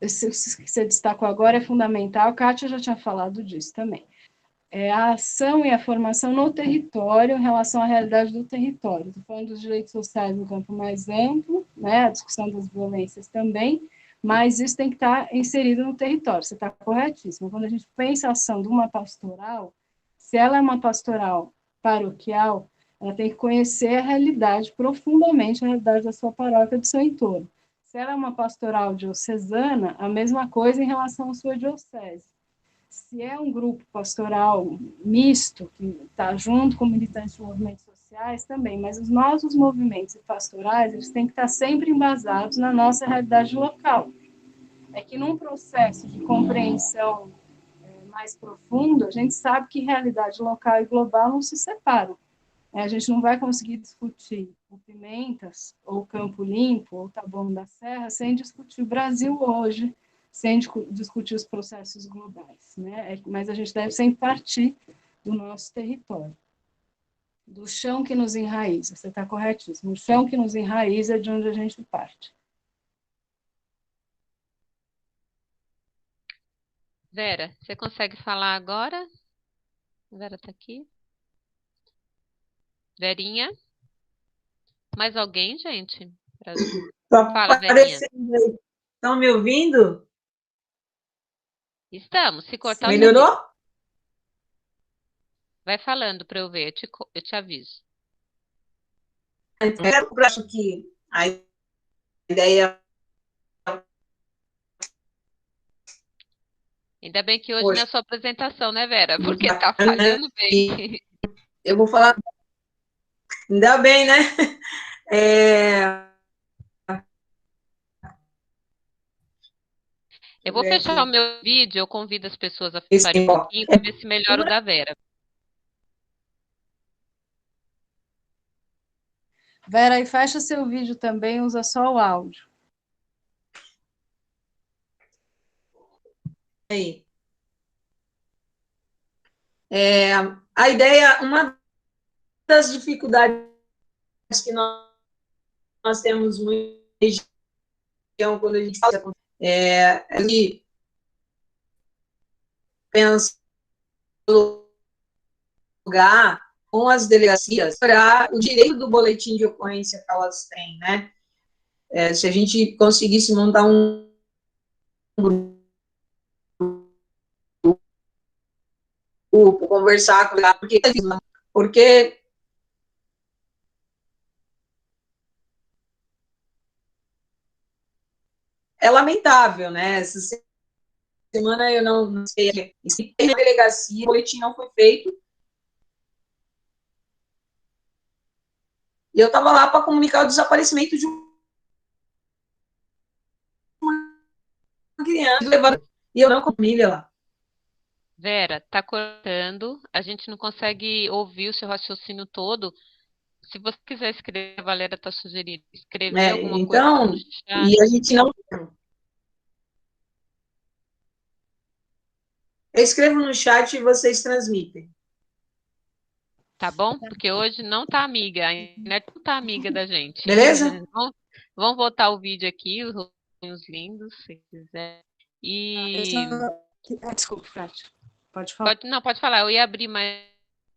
isso que você destacou agora é fundamental. A Kátia já tinha falado disso também. A ação e a formação no território em relação à realidade do território. Estou falando dos direitos sociais no campo mais amplo, né, a discussão das violências também, mas isso tem que estar inserido no território. Você está corretíssimo. Quando a gente pensa a ação de uma pastoral, se ela é uma pastoral paroquial, ela tem que conhecer a realidade, profundamente a realidade da sua paróquia, do seu entorno. Se ela é uma pastoral diocesana, a mesma coisa em relação à sua diocese. Se é um grupo pastoral misto, que está junto com militantes de movimentos sociais também, mas os nossos movimentos pastorais, eles têm que estar sempre embasados na nossa realidade local. É que num processo de compreensão mais profundo, a gente sabe que realidade local e global não se separam. A gente não vai conseguir discutir o Pimentas, ou Campo Limpo, ou Taboão da Serra, sem discutir o Brasil hoje, sem discutir os processos globais, né? Mas a gente deve sempre partir do nosso território, do chão que nos enraiza. Você está corretíssimo. O chão que nos enraiza é de onde a gente parte. Vera, você consegue falar agora? Vera está aqui. Verinha? Mais alguém, gente? Tá Fala, Verinha. aparecendo aí. Estão me ouvindo? Estamos. Se cortar, Melhorou? vai falando para eu ver. Eu te aviso. Então, eu acho que a ideia... Ainda bem que hoje Poxa. não é sua apresentação, né, Vera? Porque tá falhando bem. Eu vou falar... Ainda bem, né? Eu vou fechar o meu vídeo, eu convido as pessoas a fecharem um pouquinho para ver se melhora o da Vera. Vera, e fecha seu vídeo também, usa só o áudio. Aí. A ideia, uma das dificuldades que nós temos muito na região, quando a gente fala, de pensar no lugar com as delegacias para o direito do boletim de ocorrência que elas têm, né? Se a gente conseguisse montar um grupo, conversar com ela, porque é lamentável, né? Essa semana eu não sei, na delegacia, o boletim não foi feito, e eu estava lá para comunicar o desaparecimento de uma criança, e eu não com a família lá. Vera, tá cortando, a gente não consegue ouvir o seu raciocínio todo. Se você quiser escrever, a Valéria está sugerindo escrever alguma coisa no chat. E a gente não... Eu escrevo no chat e vocês transmitem. Tá bom? Porque hoje não tá amiga, a internet não tá amiga da gente. Beleza? Vamos voltar o vídeo aqui, os rostinhos lindos, se quiser. Desculpa, Kátia. Pode falar. Pode falar. Eu ia abrir mais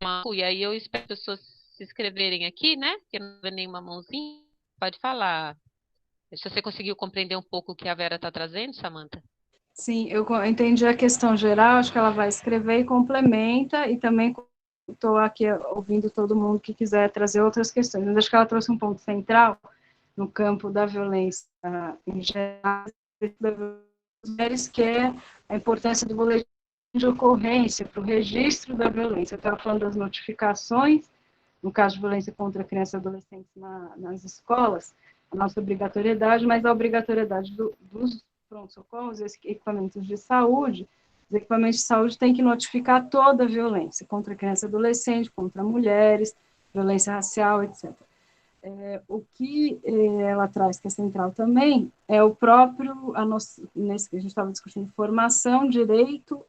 uma, e aí eu espero as pessoas se inscreverem aqui, né? Porque não vê nenhuma mãozinha. Pode falar. Se você conseguiu compreender um pouco o que a Vera está trazendo, Samantha? Sim, eu entendi a questão geral, acho que ela vai escrever e complementa, e também estou aqui ouvindo todo mundo que quiser trazer outras questões, mas acho que ela trouxe um ponto central no campo da violência em geral, das mulheres, que é a importância do boletim de ocorrência para o registro da violência. Eu estava falando das notificações, no caso de violência contra crianças e adolescentes nas escolas, a nossa obrigatoriedade, mas a obrigatoriedade dos pronto-socorros, equipamentos de saúde, os equipamentos de saúde têm que notificar toda a violência contra criança e adolescente, contra mulheres, violência racial, etc. O que ela traz, que é central também, é o próprio, nesse que a gente estava discutindo, informação, direito,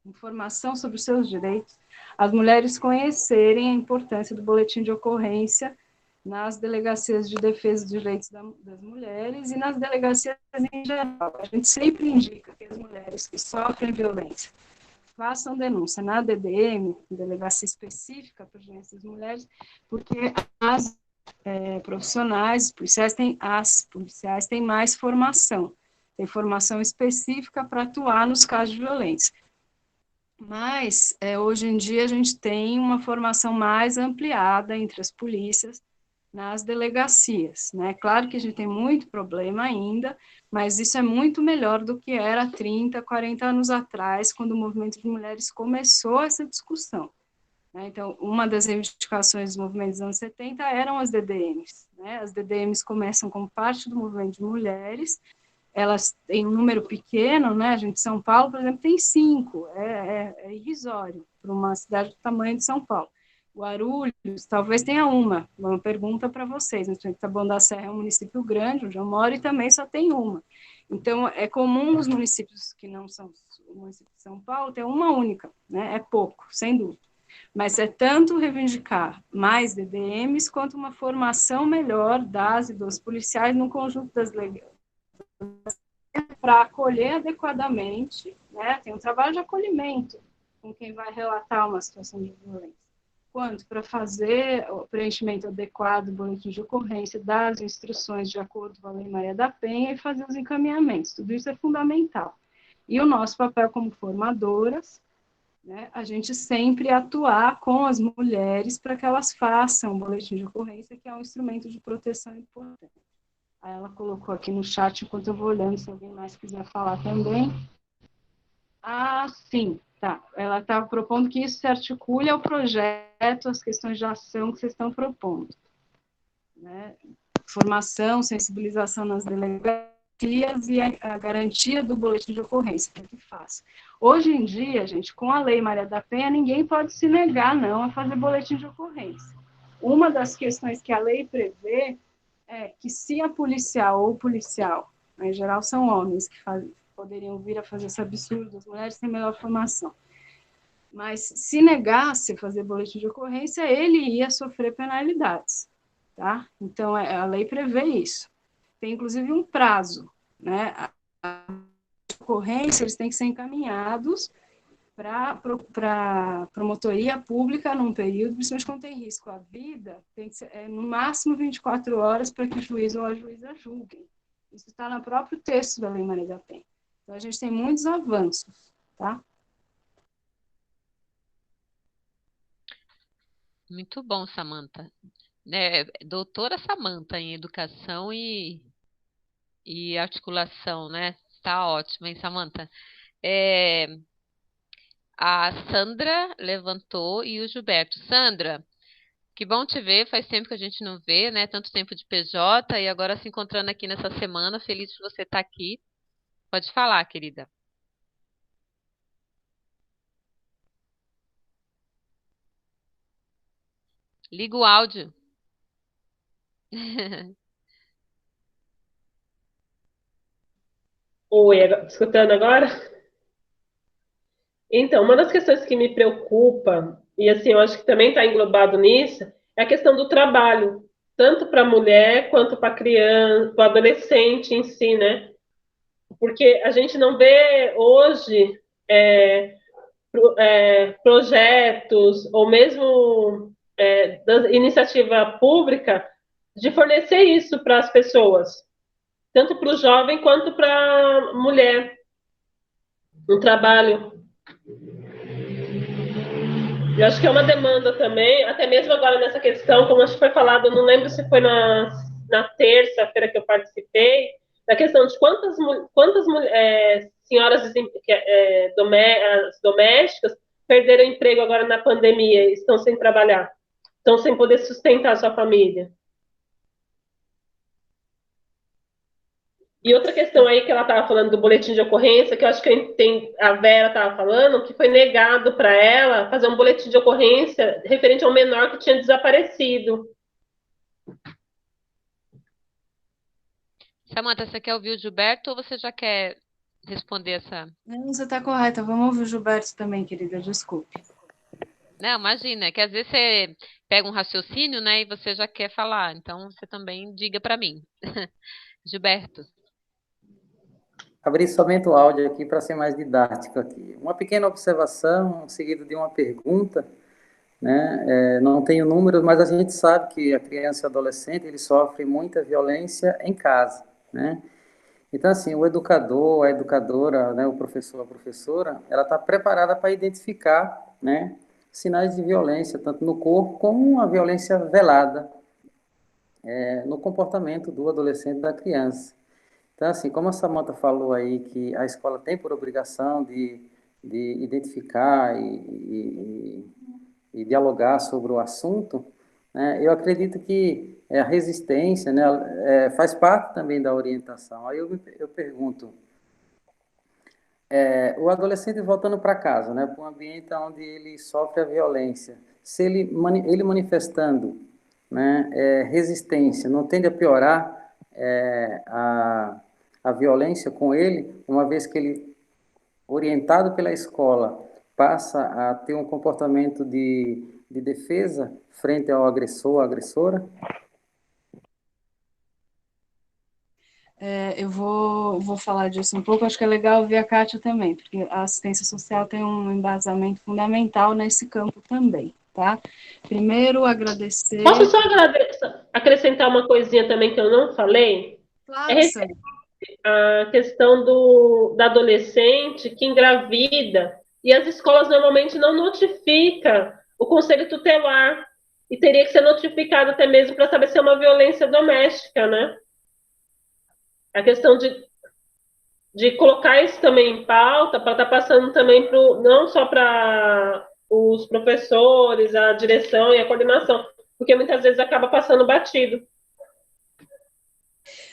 informação sobre os seus direitos, as mulheres conhecerem a importância do boletim de ocorrência nas delegacias de defesa dos direitos das mulheres e nas delegacias em geral. A gente sempre indica que as mulheres que sofrem violência façam denúncia na DDM, delegacia específica para as mulheres, porque as profissionais, as policiais têm mais formação, tem formação específica para atuar nos casos de violência. Mas, hoje em dia, a gente tem uma formação mais ampliada entre as polícias nas delegacias, né? Claro que a gente tem muito problema ainda, mas isso é muito melhor do que era 30, 40 anos atrás, quando o movimento de mulheres começou essa discussão, né? Então, uma das reivindicações dos movimentos dos anos 70 eram as DDMs, né? As DDMs começam como parte do movimento de mulheres, elas têm um número pequeno, né? A gente, São Paulo, por exemplo, tem 5, é irrisório para uma cidade do tamanho de São Paulo. Guarulhos, talvez tenha uma pergunta para vocês, mas Taboão da Serra é um município grande, onde eu moro, e também só tem uma. Então, é comum os municípios que não são o município de São Paulo ter uma única, né? É pouco, sem dúvida. Mas é tanto reivindicar mais DDMs, quanto uma formação melhor das e dos policiais no conjunto das leis, para acolher adequadamente, né? Tem um trabalho de acolhimento com quem vai relatar uma situação de violência, quanto para fazer o preenchimento adequado do boletim de ocorrência, das instruções de acordo com a Lei Maria da Penha e fazer os encaminhamentos. Tudo isso é fundamental. E o nosso papel como formadoras, né, a gente sempre atuar com as mulheres para que elas façam o boletim de ocorrência, que é um instrumento de proteção importante. Aí ela colocou aqui no chat, enquanto eu vou olhando, se alguém mais quiser falar também. Ah, sim, tá. Ela está propondo que isso se articule ao projeto, as questões de ação que vocês estão propondo, né? Formação, sensibilização nas delegacias e a garantia do boletim de ocorrência, para que faça. Hoje em dia, gente, com a Lei Maria da Penha, ninguém pode se negar, não, a fazer boletim de ocorrência. Uma das questões que a lei prevê é que se a policial ou policial, em geral são homens que poderiam vir a fazer esse absurdo, as mulheres têm melhor formação, mas se negasse a fazer boletim de ocorrência, ele ia sofrer penalidades, tá? Então, a lei prevê isso. Tem, inclusive, um prazo, né? A ocorrência, eles têm que ser encaminhados para promotoria pública num período, principalmente quando tem risco à vida, tem que ser no máximo 24 horas para que o juiz ou a juíza julguem. Isso está no próprio texto da Lei Maria da Penha. Então, a gente tem muitos avanços, tá? Muito bom, Samantha. Doutora Samantha em educação e articulação, né? Está ótima, hein, Samantha? A Sandra levantou e o Gilberto. Sandra, que bom te ver, faz tempo que a gente não vê, né? Tanto tempo de PJ e agora se encontrando aqui nessa semana. Feliz de você estar aqui. Pode falar, querida. Liga o áudio. Oi, escutando agora? Então, uma das questões que me preocupa, e assim, eu acho que também está englobado nisso, é a questão do trabalho, tanto para a mulher quanto para a criança, para o adolescente em si, né? Porque a gente não vê hoje projetos ou mesmo da iniciativa pública de fornecer isso para as pessoas. tanto para o jovem quanto para a mulher, no trabalho. Eu acho que é uma demanda também, até mesmo agora nessa questão, como acho que foi falado, não lembro se foi na terça-feira que eu participei, da questão de quantas senhoras domésticas perderam emprego agora na pandemia e estão sem trabalhar, estão sem poder sustentar a sua família. E outra questão aí que ela estava falando do boletim de ocorrência, que eu acho que a Vera estava falando, que foi negado para ela fazer um boletim de ocorrência referente a um menor que tinha desaparecido. Samanta, você quer ouvir o Gilberto ou você já quer responder essa? Não, você está correta. Vamos ouvir o Gilberto também, querida, desculpe. Não, imagina, que às vezes você pega um raciocínio, né, e você já quer falar, então você também diga para mim. Gilberto. Abri somente o áudio aqui para ser mais didático aqui. Uma pequena observação, seguido de uma pergunta, né? Não tenho números, mas a gente sabe que a criança e o adolescente ele sofre muita violência em casa, né? Então, assim, o educador, a educadora, né, o professor, a professora, ela está preparada para identificar, né, sinais de violência, tanto no corpo como a violência velada, no comportamento do adolescente e da criança. Então, assim, como a Samanta falou aí, que a escola tem por obrigação de identificar e dialogar sobre o assunto, né, eu acredito que a resistência, né, faz parte também da orientação. Aí eu pergunto, o adolescente voltando para casa, né, para um ambiente onde ele sofre a violência, se ele manifestando, né, resistência, não tende a piorar a violência com ele, uma vez que ele, orientado pela escola, passa a ter um comportamento de defesa frente ao agressor, à agressora? Eu vou falar disso um pouco, acho que é legal ouvir a Kátia também, porque a assistência social tem um embasamento fundamental nesse campo também, tá? Primeiro, agradecer... Posso só acrescentar uma coisinha também que eu não falei? Claro, a questão da adolescente que engravida, e as escolas normalmente não notificam o conselho tutelar, e teria que ser notificado até mesmo para saber se é uma violência doméstica, né? A questão de colocar isso também em pauta, para estar passando também não só para os professores, a direção e a coordenação, porque muitas vezes acaba passando batido.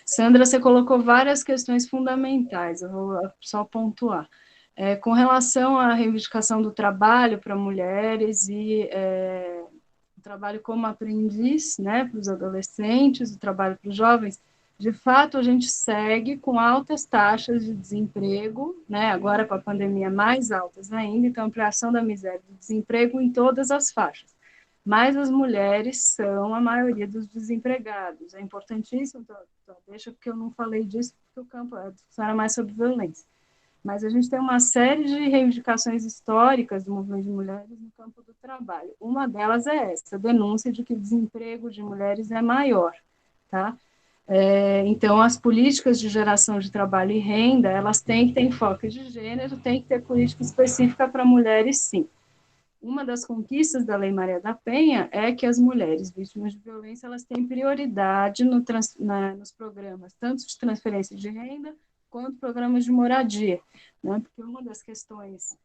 Sandra, você colocou várias questões fundamentais, eu vou só pontuar. Com relação à reivindicação do trabalho para mulheres e o trabalho como aprendiz, né, para os adolescentes, o trabalho para os jovens, de fato, a gente segue com altas taxas de desemprego, né, agora com a pandemia mais altas ainda, então ampliação da miséria do desemprego em todas as faixas. Mas as mulheres são a maioria dos desempregados. É importantíssimo, deixa porque eu não falei disso, porque o campo a discussão era mais sobre violência. Mas a gente tem uma série de reivindicações históricas do movimento de mulheres no campo do trabalho. Uma delas é essa, a denúncia de que o desemprego de mulheres é maior, tá? Então, as políticas de geração de trabalho e renda, elas têm que ter enfoque de gênero, tem que ter política específica para mulheres, sim. Uma das conquistas da Lei Maria da Penha é que as mulheres vítimas de violência elas têm prioridade nos programas, tanto de transferência de renda, quanto programas de moradia, né? Porque uma das questões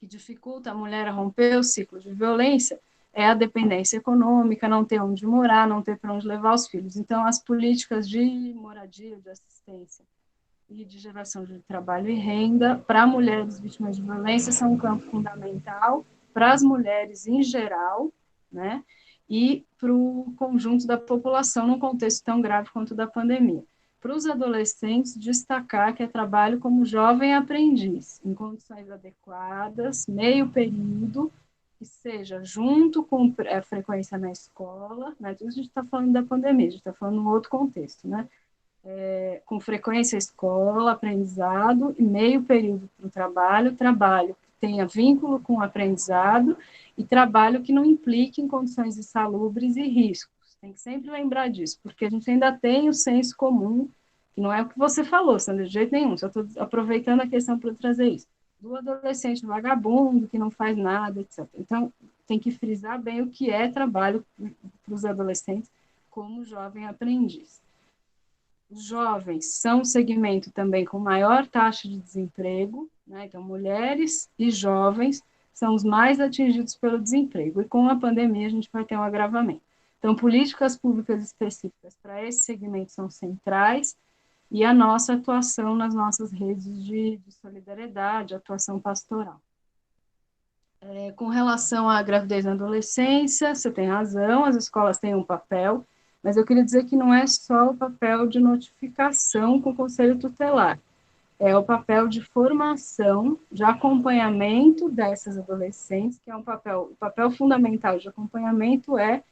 que dificulta a mulher a romper o ciclo de violência é a dependência econômica, não ter onde morar, não ter para onde levar os filhos. Então, as políticas de moradia, de assistência e de geração de trabalho e renda para mulheres vítimas de violência são um campo fundamental para as mulheres em geral, né, e para o conjunto da população num contexto tão grave quanto o da pandemia. Para os adolescentes, destacar que é trabalho como jovem aprendiz, em condições adequadas, meio período, que seja junto com a frequência na escola, né, a gente está falando da pandemia, a gente está falando em outro contexto, né, com frequência escola, aprendizado, e meio período para o trabalho que tenha vínculo com o aprendizado, e trabalho que não implique em condições insalubres e riscos. Tem que sempre lembrar disso, porque a gente ainda tem o senso comum não é o que você falou, Sandra, de jeito nenhum, só estou aproveitando a questão para trazer isso. Do adolescente vagabundo, que não faz nada, etc. Então, tem que frisar bem o que é trabalho para os adolescentes como jovem aprendiz. Os jovens são um segmento também com maior taxa de desemprego, né? Então, mulheres e jovens são os mais atingidos pelo desemprego, e com a pandemia a gente vai ter um agravamento. Então, políticas públicas específicas para esse segmento são centrais, e a nossa atuação nas nossas redes de solidariedade, atuação pastoral. Com relação à gravidez na adolescência, você tem razão, as escolas têm um papel, mas eu queria dizer que não é só o papel de notificação com o conselho tutelar, é o papel de formação, de acompanhamento dessas adolescentes, que é o papel fundamental de acompanhamento é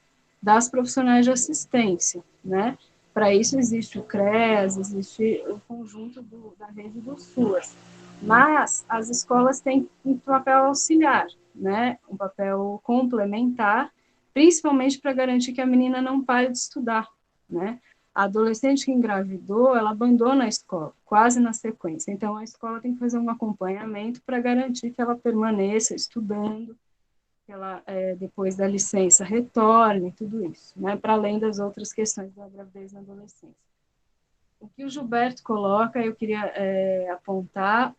das profissionais de assistência, né? Para isso existe o CREAS, existe o conjunto da rede do SUAS, mas as escolas têm um papel auxiliar, né? Um papel complementar, principalmente para garantir que a menina não pare de estudar, né? A adolescente que engravidou, ela abandona a escola, quase na sequência. Então, a escola tem que fazer um acompanhamento para garantir que ela permaneça estudando, que ela, depois da licença, retorne, tudo isso, né? Para além das outras questões da gravidez na adolescência. O que o Gilberto coloca, eu queria apontar,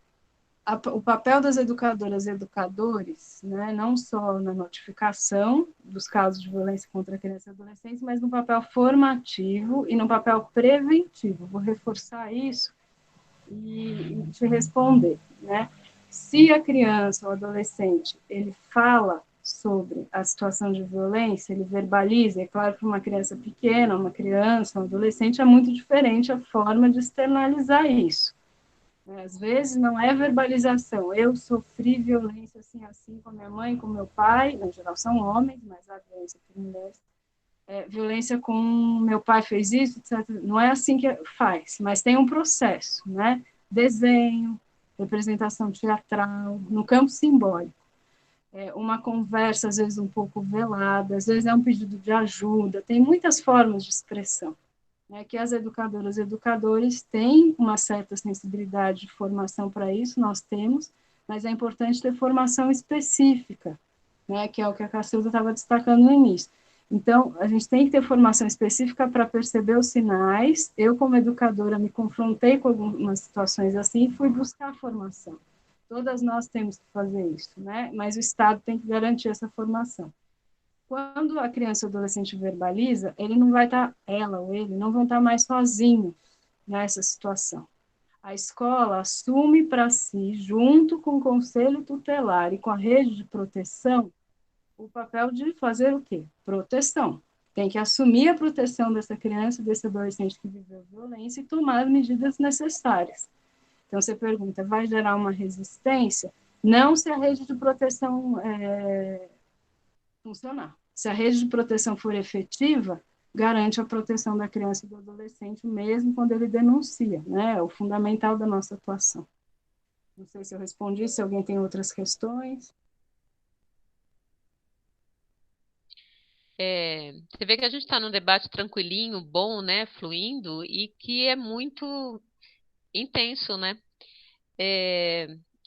o papel das educadoras e educadores, né, não só na notificação dos casos de violência contra crianças e adolescentes, mas no papel formativo e no papel preventivo. Vou reforçar isso e te responder, né? Se a criança ou adolescente, ele fala sobre a situação de violência, ele verbaliza, é claro que uma criança pequena, uma criança, um adolescente, é muito diferente a forma de externalizar isso. Às vezes não é verbalização, eu sofri violência assim com a minha mãe, com meu pai, na geral são homens, mas há violência por mulheres, violência com meu pai fez isso, etc. Não é assim que faz, mas tem um processo, né? Desenho, representação teatral, no campo simbólico. Uma conversa, às vezes, um pouco velada, às vezes é um pedido de ajuda, tem muitas formas de expressão, né, que as educadoras e educadores têm uma certa sensibilidade de formação para isso, nós temos, mas é importante ter formação específica, né, que é o que a Cacilda estava destacando no início. Então, a gente tem que ter formação específica para perceber os sinais. Eu, como educadora, me confrontei com algumas situações assim e fui buscar a formação. Todas nós temos que fazer isso, né? Mas o Estado tem que garantir essa formação. Quando a criança ou adolescente verbaliza, ele não vai estar, ela ou ele, não vão estar mais sozinhos nessa situação. A escola assume para si, junto com o conselho tutelar e com a rede de proteção, o papel de fazer o quê? Proteção. Tem que assumir a proteção dessa criança, desse adolescente que viveu violência e tomar as medidas necessárias. Então, você pergunta, vai gerar uma resistência? Não se a rede de proteção funcionar. Se a rede de proteção for efetiva, garante a proteção da criança e do adolescente, mesmo quando ele denuncia, né? É o fundamental da nossa atuação. Não sei se eu respondi, se alguém tem outras questões. Você vê que a gente está num debate tranquilinho, bom, né, fluindo, e que é muito intenso, né?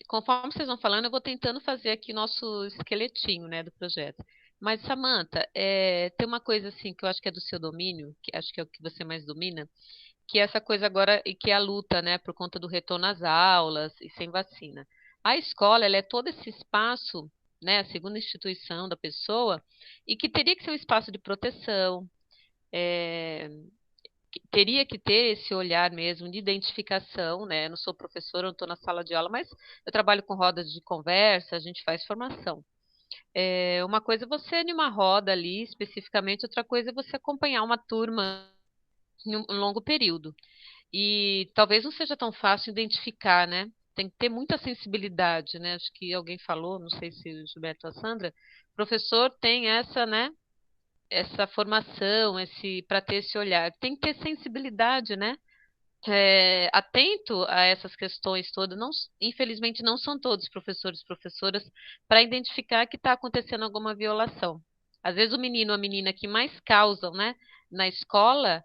Conforme vocês vão falando, eu vou tentando fazer aqui nosso esqueletinho, né, do projeto. Mas, Samantha, tem uma coisa assim que eu acho que é do seu domínio, que acho que é o que você mais domina, que é essa coisa agora, e que é a luta, né, por conta do retorno às aulas e sem vacina. A escola, ela é todo esse espaço, né, a segunda instituição da pessoa, e que teria que ser um espaço de proteção, teria que ter esse olhar mesmo de identificação, né? Eu não sou professora, não estou na sala de aula, mas eu trabalho com rodas de conversa, a gente faz formação. Uma coisa é você animar roda ali, especificamente, outra coisa é você acompanhar uma turma em um longo período. E talvez não seja tão fácil identificar, né? Tem que ter muita sensibilidade, né? Acho que alguém falou, não sei se o Gilberto ou a Sandra, o professor tem essa, né? Essa formação, para ter esse olhar. Tem que ter sensibilidade, né? Atento a essas questões todas. Não, infelizmente, não são todos professores e professoras para identificar que está acontecendo alguma violação. Às vezes o menino ou a menina que mais causam, né, na escola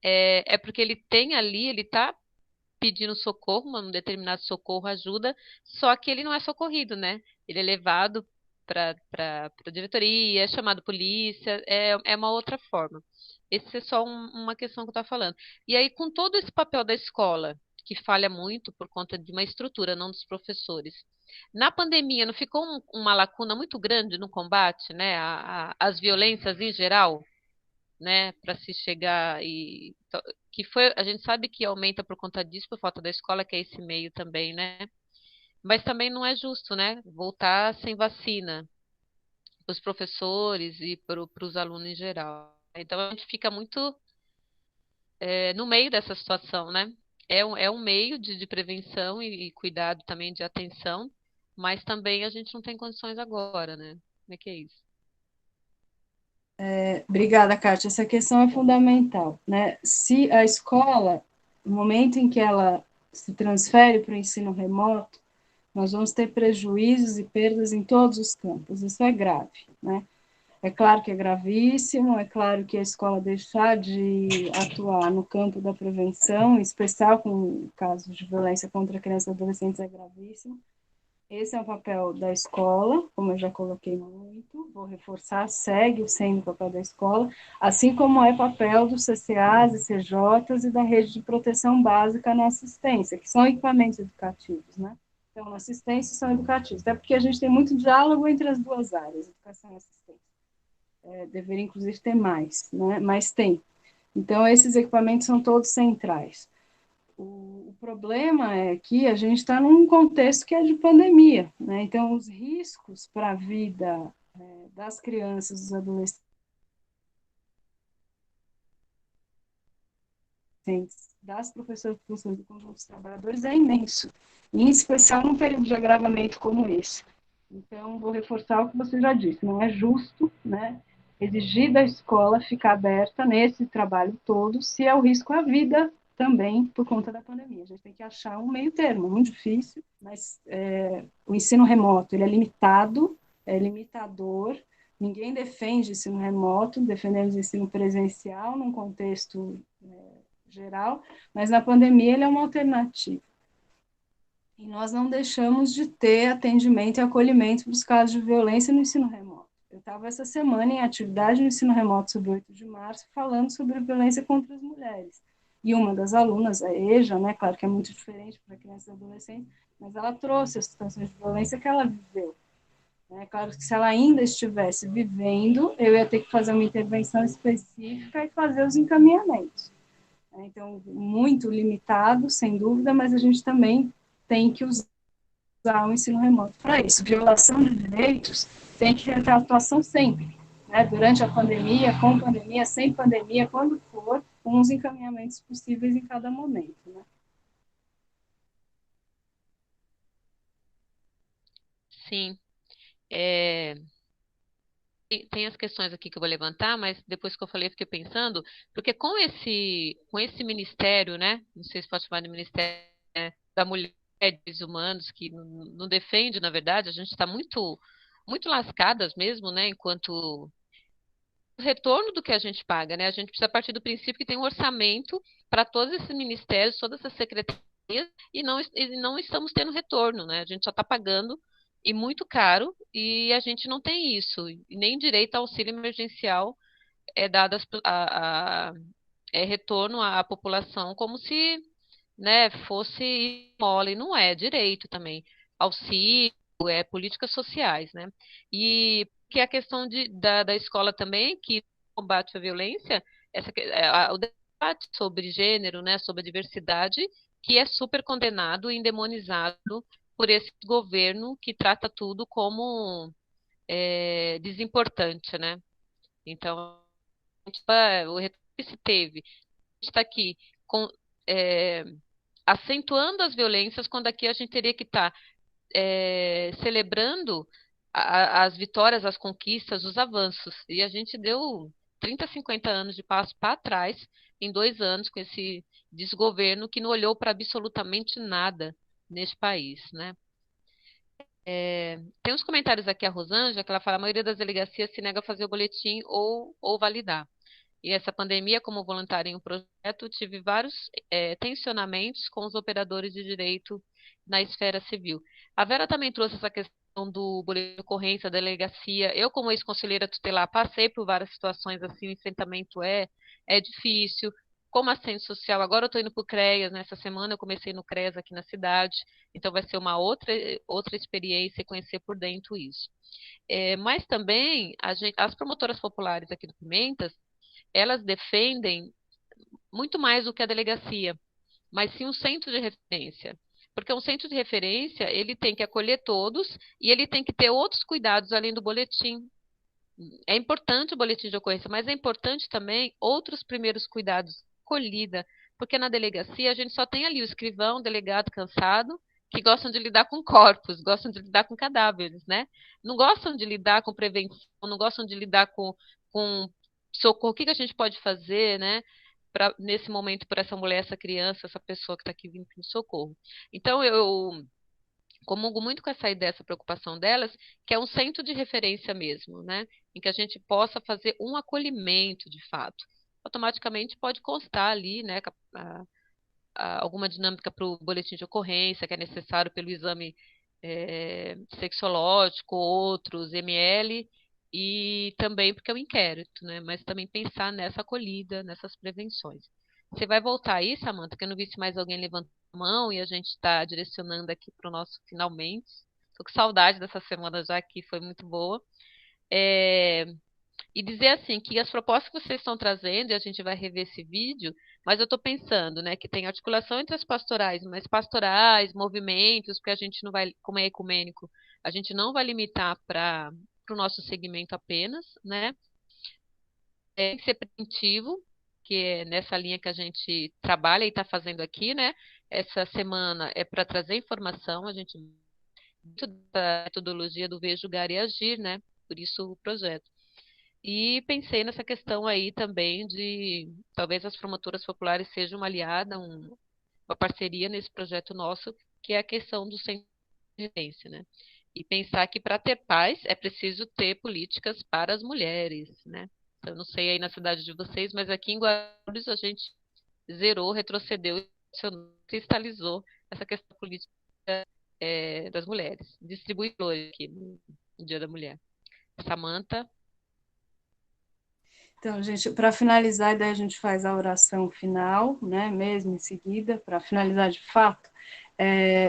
é porque ele tem ali, ele está pedindo socorro, um determinado socorro, ajuda, só que ele não é socorrido, né? Ele é levado para a diretoria, é chamado polícia, é uma outra forma. Essa é só uma questão que eu estou falando. E aí, com todo esse papel da escola, que falha muito por conta de uma estrutura, não dos professores. Na pandemia, não ficou uma lacuna muito grande no combate, né, às violências em geral, né, para se chegar que foi, a gente sabe que aumenta por conta disso, por falta da escola, que é esse meio também, né? Mas também não é justo, né, voltar sem vacina para os professores e para os alunos em geral. Então a gente fica muito no meio dessa situação, né? É um meio de prevenção e cuidado também de atenção, mas também a gente não tem condições agora, né? Como é que é isso? Obrigada, Kátia. Essa questão é fundamental, né? Se a escola, no momento em que ela se transfere para o ensino remoto, nós vamos ter prejuízos e perdas em todos os campos. Isso é grave, né? É claro que é gravíssimo, é claro que a escola deixar de atuar no campo da prevenção, em especial com casos de violência contra crianças e adolescentes, é gravíssimo. Esse é o papel da escola, como eu já coloquei muito, vou reforçar, segue sendo o papel da escola, assim como é papel dos CCAs e CJs e da rede de proteção básica na assistência, que são equipamentos educativos, né? Então, na assistência são educativos, até porque a gente tem muito diálogo entre as duas áreas, educação e assistência. Deveria, inclusive, ter mais, né? Mas tem. Então, esses equipamentos são todos centrais. O problema é que a gente está num contexto que é de pandemia, né? Então, os riscos para a vida das crianças, dos adolescentes, das professoras, professores e conjunto dos trabalhadores é imenso, em especial num período de agravamento como esse. Então, vou reforçar o que você já disse, não é justo, né, exigir da escola ficar aberta nesse trabalho todo, se é o risco à vida também por conta da pandemia. A gente tem que achar um meio termo, muito difícil, mas o ensino remoto ele é limitado, é limitador, ninguém defende ensino remoto, defendemos ensino presencial num contexto geral, mas na pandemia ele é uma alternativa. E nós não deixamos de ter atendimento e acolhimento para os casos de violência no ensino remoto. Eu estava essa semana em atividade no ensino remoto sobre 8 de março, falando sobre a violência contra as mulheres. E uma das alunas, a EJA, né, claro que é muito diferente para crianças e adolescentes, mas ela trouxe as situações de violência que ela viveu. É claro que se ela ainda estivesse vivendo, eu ia ter que fazer uma intervenção específica e fazer os encaminhamentos. Então, muito limitado, sem dúvida, mas a gente também tem que usar o ensino remoto para isso. Violação de direitos tem que ter atuação sempre, né? Durante a pandemia, com pandemia, sem pandemia, quando for, com os encaminhamentos possíveis em cada momento, né? Sim. Tem as questões aqui que eu vou levantar, mas depois que eu falei, eu fiquei pensando, porque com esse ministério, né? Não sei se pode chamar de ministério, né, da mulher e dos humanos, que não defende, na verdade, a gente está muito, muito lascadas mesmo, né? Enquanto o retorno do que a gente paga, né? A gente precisa partir do princípio que tem um orçamento para todos esses ministérios, todas essas secretarias, e não estamos tendo retorno, né? A gente só está pagando e muito caro, e a gente não tem isso, e nem direito ao auxílio emergencial é dado retorno à população como se, né, fosse mole, não é direito também. Auxílio, políticas sociais, né? E que a questão da escola também, que combate a violência, o debate sobre gênero, né, sobre a diversidade, que é super condenado e endemonizado por esse governo que trata tudo como desimportante, né? Então, o retorno que se teve, a gente está aqui com, é, acentuando as violências, quando aqui a gente teria que estar celebrando as vitórias, as conquistas, os avanços. E a gente deu 30, 50 anos de passo para trás em 2 anos com esse desgoverno que não olhou para absolutamente nada neste país, né? Tem uns comentários aqui, a Rosângela, que ela fala, a maioria das delegacias se nega a fazer o boletim ou validar. E essa pandemia, como voluntária em um projeto, tive vários tensionamentos com os operadores de direito na esfera civil. A Vera também trouxe essa questão do boletim de ocorrência, da delegacia. Eu, como ex-conselheira tutelar, passei por várias situações assim, o enfrentamento é difícil. Como assistente social, agora eu estou indo para o CREAS, nessa semana eu comecei no CREAS aqui na cidade, então vai ser uma outra experiência conhecer por dentro isso. Mas também as promotoras populares aqui do Pimentas, elas defendem muito mais do que a delegacia, mas sim um centro de referência. Porque um centro de referência, ele tem que acolher todos e ele tem que ter outros cuidados além do boletim. É importante o boletim de ocorrência, mas é importante também outros primeiros cuidados, acolhida, porque na delegacia a gente só tem ali o escrivão, o delegado cansado, que gostam de lidar com corpos, gostam de lidar com cadáveres, né? Não gostam de lidar com prevenção, não gostam de lidar com socorro. O que a gente pode fazer, né? Nesse momento, para essa mulher, essa criança, essa pessoa que está aqui vindo em socorro. Então, eu comungo muito com essa ideia, essa preocupação delas, que é um centro de referência mesmo, né? Em que a gente possa fazer um acolhimento de fato. Automaticamente pode constar ali, né, alguma dinâmica para o boletim de ocorrência, que é necessário pelo exame sexológico, outros, ML, e também porque é o inquérito, né? Mas também pensar nessa acolhida, nessas prevenções. Você vai voltar aí, Samanta, porque eu não vi se mais alguém levantou a mão e a gente está direcionando aqui para o nosso finalmente. Estou com saudade dessa semana já que foi muito boa. E dizer assim que as propostas que vocês estão trazendo, e a gente vai rever esse vídeo, mas eu estou pensando, né, que tem articulação entre as pastorais, mas pastorais, movimentos, porque a gente não vai, como é ecumênico, a gente não vai limitar para o nosso segmento apenas, né? Tem que ser preventivo, que é nessa linha que a gente trabalha e está fazendo aqui, né? Essa semana é para trazer informação, a gente dentro da metodologia do Ver, Julgar e Agir, né? Por isso o projeto. E pensei nessa questão aí também de talvez as promotoras populares sejam uma aliada, uma parceria nesse projeto nosso, que é a questão do centro de referência, né? E pensar que para ter paz é preciso ter políticas para as mulheres, né? Eu não sei aí na cidade de vocês, mas aqui em Guarulhos a gente zerou, retrocedeu, cristalizou essa questão política das mulheres. Distribui flores aqui no Dia da Mulher. Samanta. Então, gente, para finalizar, daí a gente faz a oração final, né, mesmo em seguida, para finalizar de fato.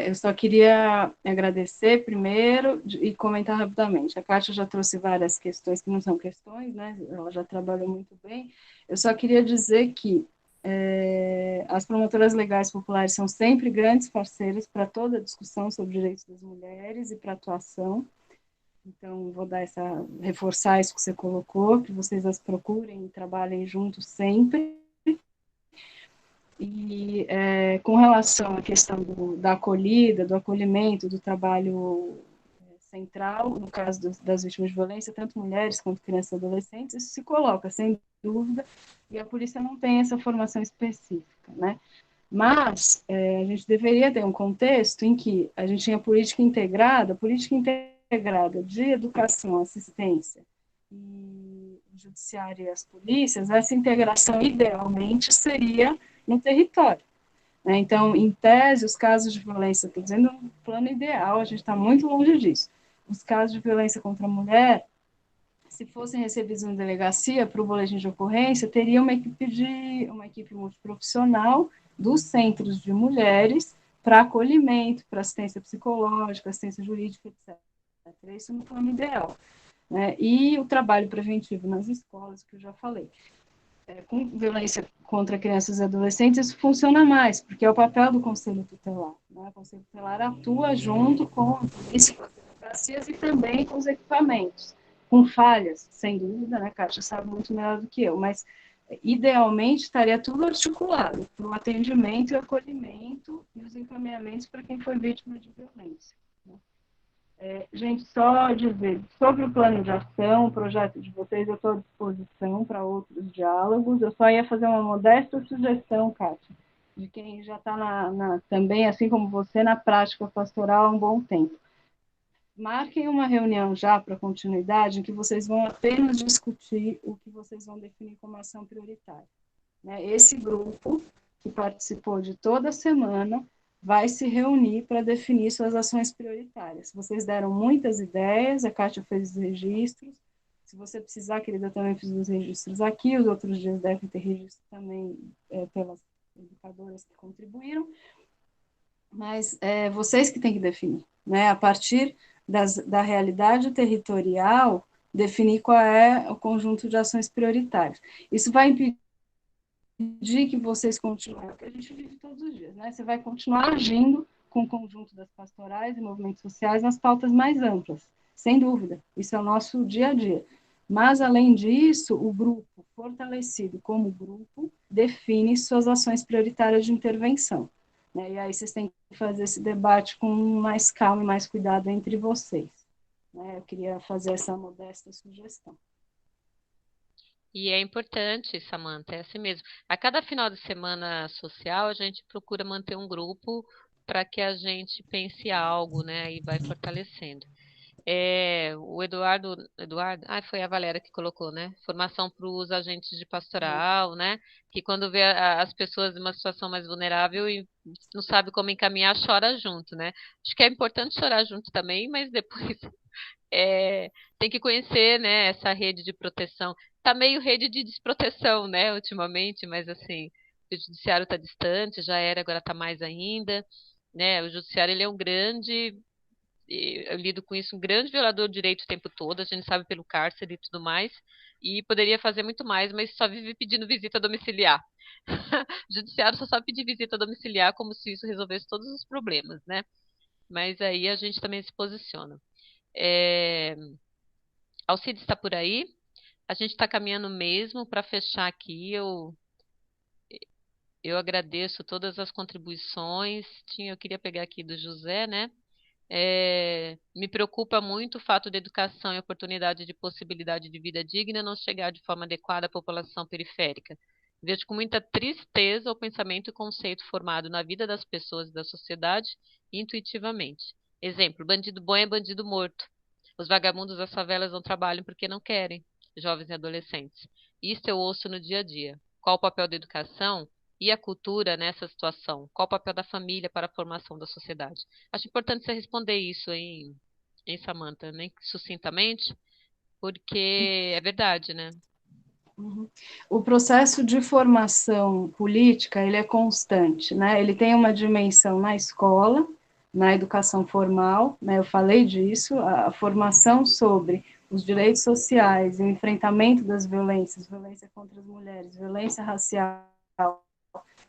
Eu só queria agradecer primeiro e comentar rapidamente. A Kátia já trouxe várias questões que não são questões, né? Ela já trabalhou muito bem. Eu só queria dizer que as promotoras legais populares são sempre grandes parceiras para toda a discussão sobre direitos das mulheres e para atuação. Então, vou reforçar isso que você colocou, que vocês as procurem e trabalhem juntos sempre. E com relação à questão da acolhida, do acolhimento, do trabalho central, no caso das vítimas de violência, tanto mulheres quanto crianças e adolescentes, isso se coloca, sem dúvida, e a polícia não tem essa formação específica, né? Mas a gente deveria ter um contexto em que a gente tinha política integrada de educação, assistência e judiciária e as polícias, essa integração idealmente seria no território, né? Então, em tese, os casos de violência, estou dizendo um plano ideal, a gente está muito longe disso. Os casos de violência contra a mulher, se fossem recebidos na delegacia para o boletim de ocorrência, teria uma equipe multiprofissional dos centros de mulheres para acolhimento, para assistência psicológica, assistência jurídica, etc. Isso no plano ideal, né? E o trabalho preventivo nas escolas, que eu já falei. Com violência contra crianças e adolescentes, isso funciona mais, porque é o papel do Conselho Tutelar, né? O Conselho Tutelar atua junto com as delegacias e também com os equipamentos, com falhas, sem dúvida, né? Kátia sabe muito melhor do que eu, mas idealmente estaria tudo articulado para o atendimento e o acolhimento e os encaminhamentos para quem foi vítima de violência. Gente, só dizer, sobre o plano de ação, o projeto de vocês, eu estou à disposição para outros diálogos. Eu só ia fazer uma modesta sugestão, Kátia, de quem já está também, assim como você, na prática pastoral há um bom tempo. marquem uma reunião já para continuidade, em que vocês vão apenas discutir o que vocês vão definir como ação prioritária. Né? Esse grupo, que participou de toda a semana, vai se reunir para definir suas ações prioritárias. Vocês deram muitas ideias, a Kátia fez os registros. Se você precisar, querida, eu também fiz os registros aqui, os outros dias devem ter registro também pelas educadoras que contribuíram. Mas vocês que têm que definir, né? A partir da realidade territorial, definir qual é o conjunto de ações prioritárias. Isso vai impedir que vocês continuem, o que a gente vive todos os dias, né? Você vai continuar agindo com o conjunto das pastorais e movimentos sociais nas pautas mais amplas, sem dúvida. Isso é o nosso dia a dia. Mas, além disso, o grupo, fortalecido como grupo, define suas ações prioritárias de intervenção. Né? E aí vocês têm que fazer esse debate com mais calma e mais cuidado entre vocês. Né? Eu queria fazer essa modesta sugestão. E é importante, Samantha, é assim mesmo. A cada final de semana social, a gente procura manter um grupo para que a gente pense algo, né? E vai fortalecendo. O Eduardo, foi a Valéria que colocou, né? Formação para os agentes de pastoral, né? Que quando vê as pessoas em uma situação mais vulnerável e não sabe como encaminhar, chora junto, né? Acho que é importante chorar junto também, mas depois tem que conhecer, né, essa rede de proteção. Tá meio rede de desproteção, né, ultimamente, mas assim, o judiciário está distante, já era, agora está mais ainda, né? O judiciário ele é um grande, eu lido com isso, um grande violador de direito o tempo todo, a gente sabe pelo cárcere e tudo mais, e poderia fazer muito mais, mas só vive pedindo visita domiciliar. O judiciário só sabe pedir visita domiciliar como se isso resolvesse todos os problemas, né? Mas aí a gente também se posiciona. Alcides está por aí? A gente está caminhando mesmo para fechar aqui. Eu agradeço todas as contribuições. Eu queria pegar aqui do José, né? Me preocupa muito o fato da educação e oportunidade de possibilidade de vida digna não chegar de forma adequada à população periférica. Vejo com muita tristeza o pensamento e conceito formado na vida das pessoas e da sociedade intuitivamente. Exemplo, bandido bom é bandido morto. Os vagabundos das favelas não trabalham porque não querem, jovens e adolescentes. Isso eu ouço no dia a dia. Qual o papel da educação e a cultura nessa situação? Qual o papel da família para a formação da sociedade? Acho importante você responder isso em Samantha, nem sucintamente, porque é verdade, né? Uhum. O processo de formação política, ele é constante, né? Ele tem uma dimensão na escola, na educação formal, né? Eu falei disso, a formação sobre os direitos sociais, o enfrentamento das violências, violência contra as mulheres, violência racial,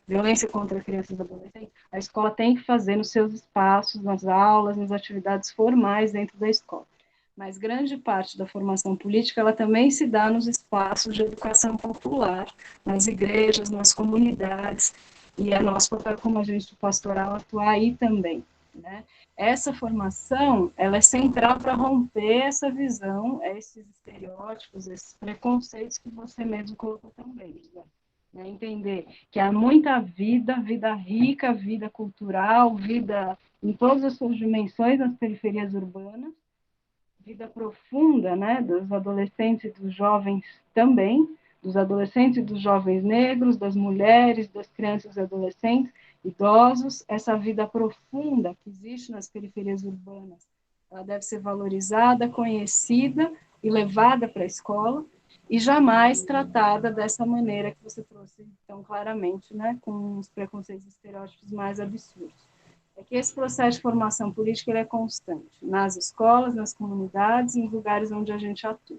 violência contra crianças e adolescentes, a escola tem que fazer nos seus espaços, nas aulas, nas atividades formais dentro da escola. Mas grande parte da formação política, ela também se dá nos espaços de educação popular, nas igrejas, nas comunidades, e é nosso papel como agente pastoral atuar aí também, né? Essa formação, ela é central para romper essa visão, esses estereótipos, esses preconceitos que você mesmo colocou também, né? Entender que há muita vida, vida rica, vida cultural, vida em todas as suas dimensões nas periferias urbanas, vida profunda, né, dos adolescentes e dos jovens também, dos adolescentes e dos jovens negros, das mulheres, das crianças e adolescentes, idosos, essa vida profunda que existe nas periferias urbanas, ela deve ser valorizada, conhecida e levada para a escola, e jamais tratada dessa maneira que você trouxe tão claramente, né, com os preconceitos e estereótipos mais absurdos. É que esse processo de formação política ele é constante, nas escolas, nas comunidades, nos lugares onde a gente atua.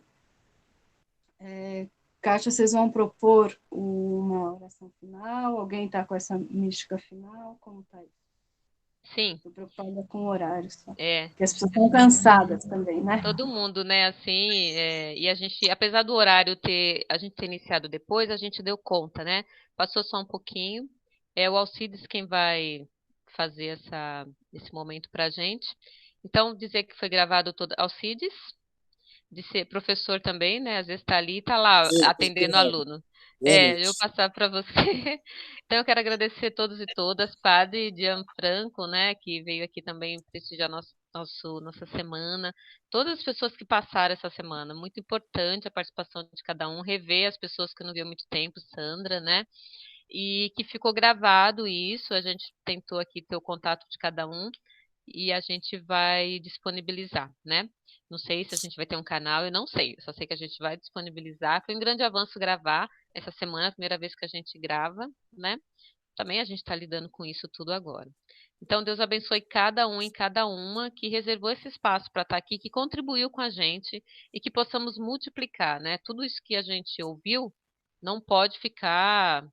Kátia, vocês vão propor uma oração final? Alguém está com essa mística final? Como está isso? Sim. Estou preocupada com o horário só. Porque as pessoas estão cansadas também, né? Todo mundo, né, assim, e a gente, apesar do horário a gente ter iniciado depois, a gente deu conta, né? Passou só um pouquinho. O Alcides quem vai fazer esse momento para a gente. Então, dizer que foi gravado todo. Alcides, de ser professor também, né? Às vezes está ali e está lá atendendo aluno. Eu vou passar para você. Então, eu quero agradecer a todos e todas, Padre Gianfranco, né, que veio aqui também prestigiar nosso nossa semana, todas as pessoas que passaram essa semana, muito importante a participação de cada um, rever as pessoas que eu não vi há muito tempo, Sandra, né? E que ficou gravado isso, a gente tentou aqui ter o contato de cada um e a gente vai disponibilizar, né? Não sei se a gente vai ter um canal, eu não sei, eu só sei que a gente vai disponibilizar. Foi um grande avanço gravar essa semana, a primeira vez que a gente grava, né? Também a gente está lidando com isso tudo agora. Então, Deus abençoe cada um e cada uma que reservou esse espaço para estar aqui, que contribuiu com a gente e que possamos multiplicar, né? Tudo isso que a gente ouviu não pode ficar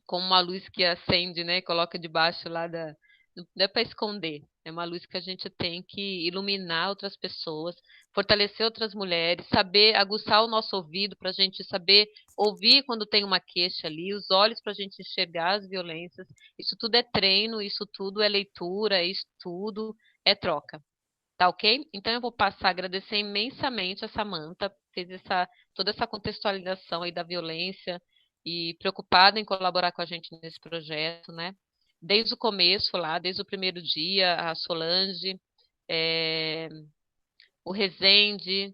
como uma luz que acende, né? E coloca debaixo lá da. Não é para esconder. É uma luz que a gente tem que iluminar outras pessoas, fortalecer outras mulheres, saber aguçar o nosso ouvido para a gente saber ouvir quando tem uma queixa ali, os olhos para a gente enxergar as violências. Isso tudo é treino, isso tudo é leitura, é estudo, é troca. Tá ok? Então eu vou passar a agradecer imensamente a Samantha, fez toda essa contextualização aí da violência e preocupada em colaborar com a gente nesse projeto, né? Desde o começo lá, desde o primeiro dia, a Solange, eh, o Rezende,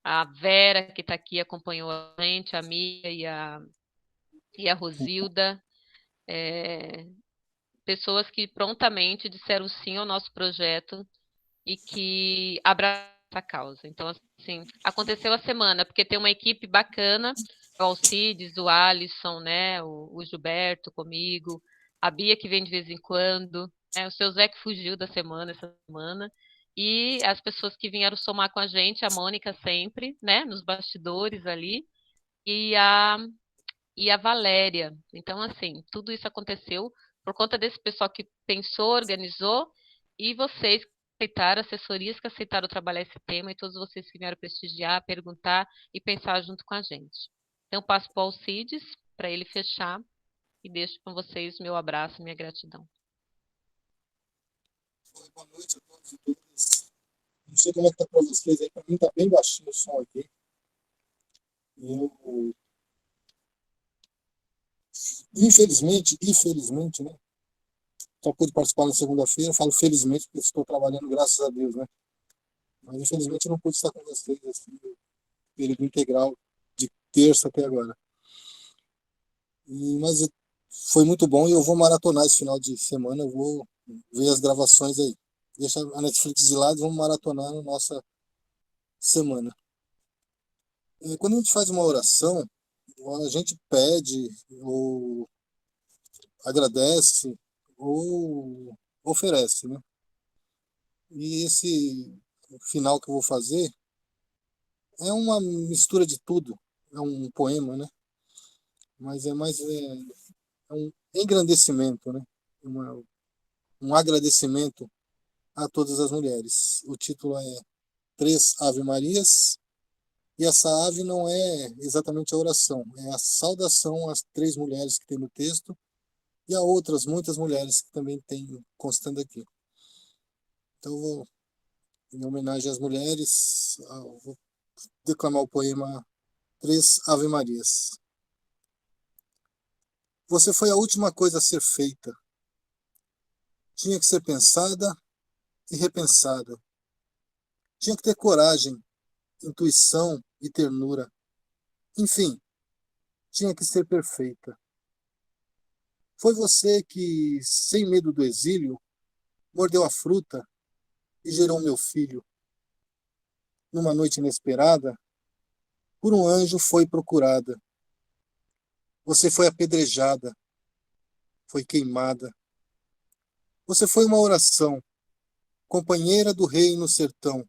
a Vera, que está aqui, acompanhou a gente, a Mia e a Rosilda, pessoas que prontamente disseram sim ao nosso projeto e que abraça a causa. Então, assim, aconteceu a semana, porque tem uma equipe bacana, o Alcides, o Alisson, né, o Gilberto comigo, a Bia que vem de vez em quando, né, o seu Zé que fugiu da semana, essa semana, e as pessoas que vieram somar com a gente, a Mônica sempre, né, nos bastidores ali, e a Valéria. Então, assim, tudo isso aconteceu por conta desse pessoal que pensou, organizou, e vocês que aceitaram, assessorias que aceitaram trabalhar esse tema, e todos vocês que vieram prestigiar, perguntar e pensar junto com a gente. Então, passo para o Alcides, para ele fechar, e deixo com vocês meu abraço e minha gratidão. Boa noite a todos e todas. Não sei como é que tá para vocês aí, para mim tá bem baixinho o som aqui. Eu, infelizmente, né? Só pude participar na segunda-feira. Falo felizmente porque estou trabalhando, graças a Deus, né? Mas infelizmente eu não pude estar com vocês assim, no período integral de terça até agora. Mas foi muito bom e eu vou maratonar esse final de semana. Eu vou ver as gravações aí. Deixa a Netflix de lado e vamos maratonar na nossa semana. Quando a gente faz uma oração, a gente pede ou agradece ou oferece, né? E esse final que eu vou fazer é uma mistura de tudo. É um poema, né? Mas é um engrandecimento, né? Um agradecimento a todas as mulheres. O título é Três Ave Marias, e essa ave não é exatamente a oração, é a saudação às três mulheres que tem no texto e a outras muitas mulheres que também tem constando aqui. Então, em homenagem às mulheres, vou declamar o poema Três Ave Marias. Você foi a última coisa a ser feita. Tinha que ser pensada e repensada. Tinha que ter coragem, intuição e ternura. Enfim, tinha que ser perfeita. Foi você que, sem medo do exílio, mordeu a fruta e gerou meu filho. Numa noite inesperada, por um anjo foi procurada. Você foi apedrejada, foi queimada. Você foi uma oração, companheira do rei no sertão.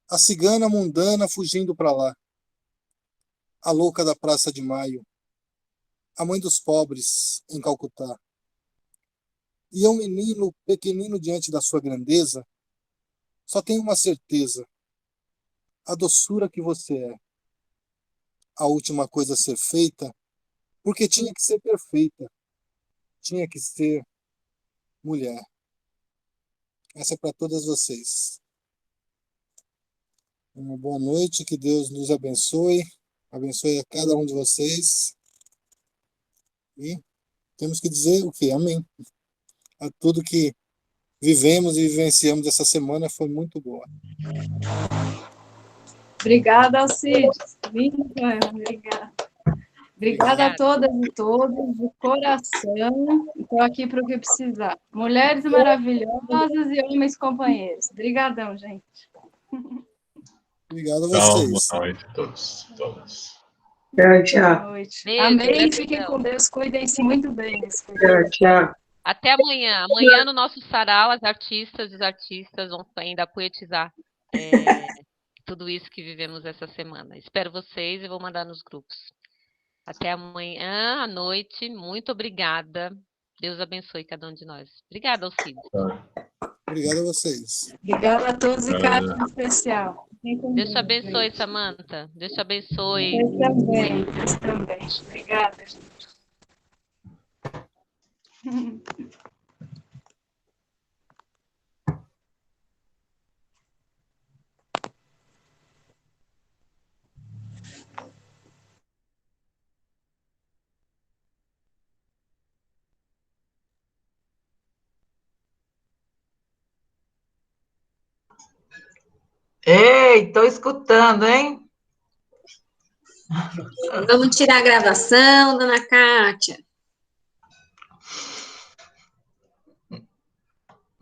A cigana mundana fugindo para lá. A louca da Praça de Maio. A mãe dos pobres em Calcutá. E eu, menino pequenino diante da sua grandeza, só tenho uma certeza. A doçura que você é. A última coisa a ser feita, porque tinha que ser perfeita. Tinha que ser mulher. Essa é para todas vocês. Uma boa noite, que Deus nos abençoe. Abençoe a cada um de vocês. E temos que dizer o quê? Amém. A tudo que vivemos e vivenciamos essa semana foi muito boa. Obrigada, Alcides. Obrigada. Obrigada a todas e todos, de coração. Estou aqui para o que precisar. Mulheres maravilhosas e homens companheiros. Obrigadão, gente. Obrigado a Tchau, vocês. boa noite a todos e todas. Tchau, tchau. Boa noite. Beijo, Amém. gratidão. Fiquem com Deus. Cuidem-se muito bem nesse Tchau, cuidado. tchau. Até amanhã. Amanhã no nosso sarau, as artistas e os artistas vão ainda poetizar tudo isso que vivemos essa semana. Espero vocês e vou mandar nos grupos. Até amanhã à noite. Muito obrigada. Deus abençoe cada um de nós. Obrigada, Alcides. Obrigado a vocês. Obrigada a todos e Cátia em especial. Deus te abençoe, Samantha. Deus te abençoe. Deus também. Deus também. Obrigada, gente. Ei, estou escutando, hein? Vamos tirar a gravação, dona Kátia.